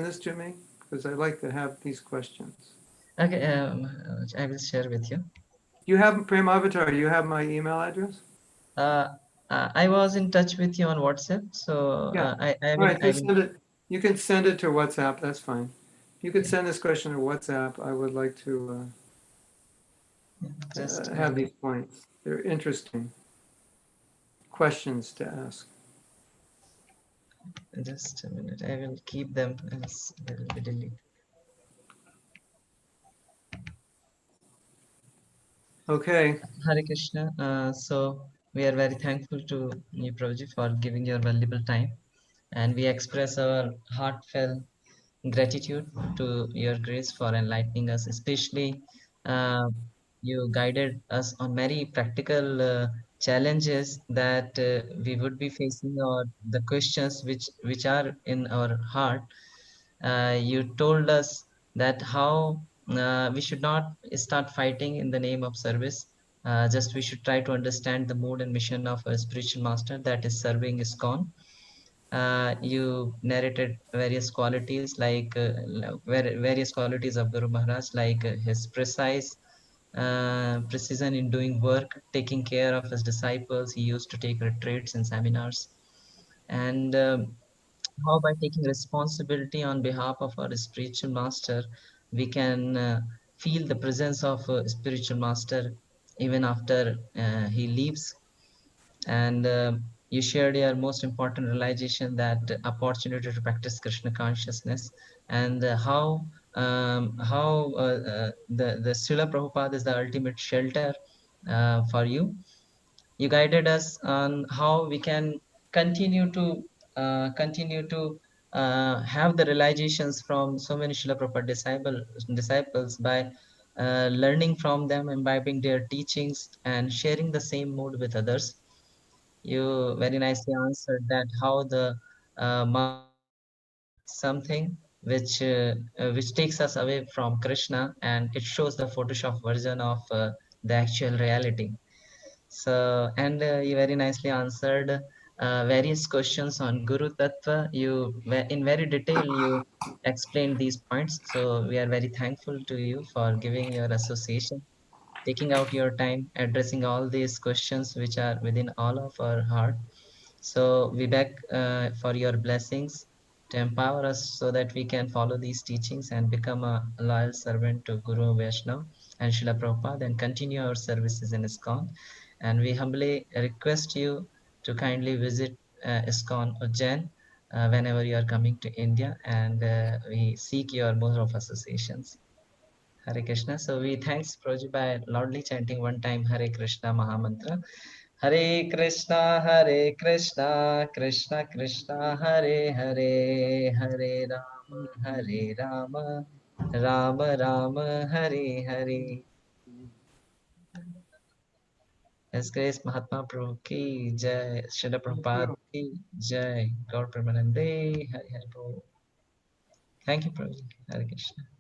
this to me? Because I'd like to have these questions. Okay, I will share with you. You have, Prem Avatar, you have my email address? I was in touch with you on WhatsApp, so Yeah. I All will. right, just send it. You can send it to WhatsApp. That's fine. You could send this question to WhatsApp. I would like to Just have these points. They're interesting questions to ask. just a minute. I will keep them as they will be deleted. Okay. Hare Krishna. So we are very thankful to you, Prabhuji, for giving your valuable time, and we express our heartfelt gratitude to your grace for enlightening us. Especially, you guided us on many practical challenges that we would be facing, or the questions which are in our heart. You told us that how we should not start fighting in the name of service. Just we should try to understand the mode and mission of a spiritual master, that is serving ISKCON. You narrated various qualities various qualities of Guru Maharaj, like his precision in doing work, taking care of his disciples. He used to take retreats and seminars, and how by taking responsibility on behalf of our spiritual master, we can feel the presence of a spiritual master even after he leaves. And you shared your most important realization, that opportunity to practice Krishna consciousness, and the Srila Prabhupada is the ultimate shelter for you. You guided us on how we can continue to have the realizations from so many Srila Prabhupada disciples by learning from them, imbibing their teachings, and sharing the same mode with others. You very nicely answered that how the Maya is something which takes us away from Krishna, and it shows the Photoshop version of the actual reality. So, and you very nicely answered various questions on Guru Tattva. In very detail, you explained these points. So we are very thankful to you for giving your association, taking out your time, addressing all these questions which are within all of our heart. So we beg for your blessings to empower us so that we can follow these teachings and become a loyal servant to Guru Vaishnava and Srila Prabhupada, and continue our services in ISKCON. And we humbly request you to kindly visit ISKCON Ujjain whenever you are coming to India, and we seek your more of associations. Hare Krishna. So we thanks Prabhuji by loudly chanting one time Hare Krishna Mahamantra. Hare Krishna, Krishna Krishna, Hare Hare, Hare Rama, Rama Rama, Hare Hare. His Grace Mahatma Prabhu ki Jai, Srila Prabhupada ki Jai, Gaur Premanande, Hare Hare Prabhu. Thank you, Prabhuji. Hare Krishna.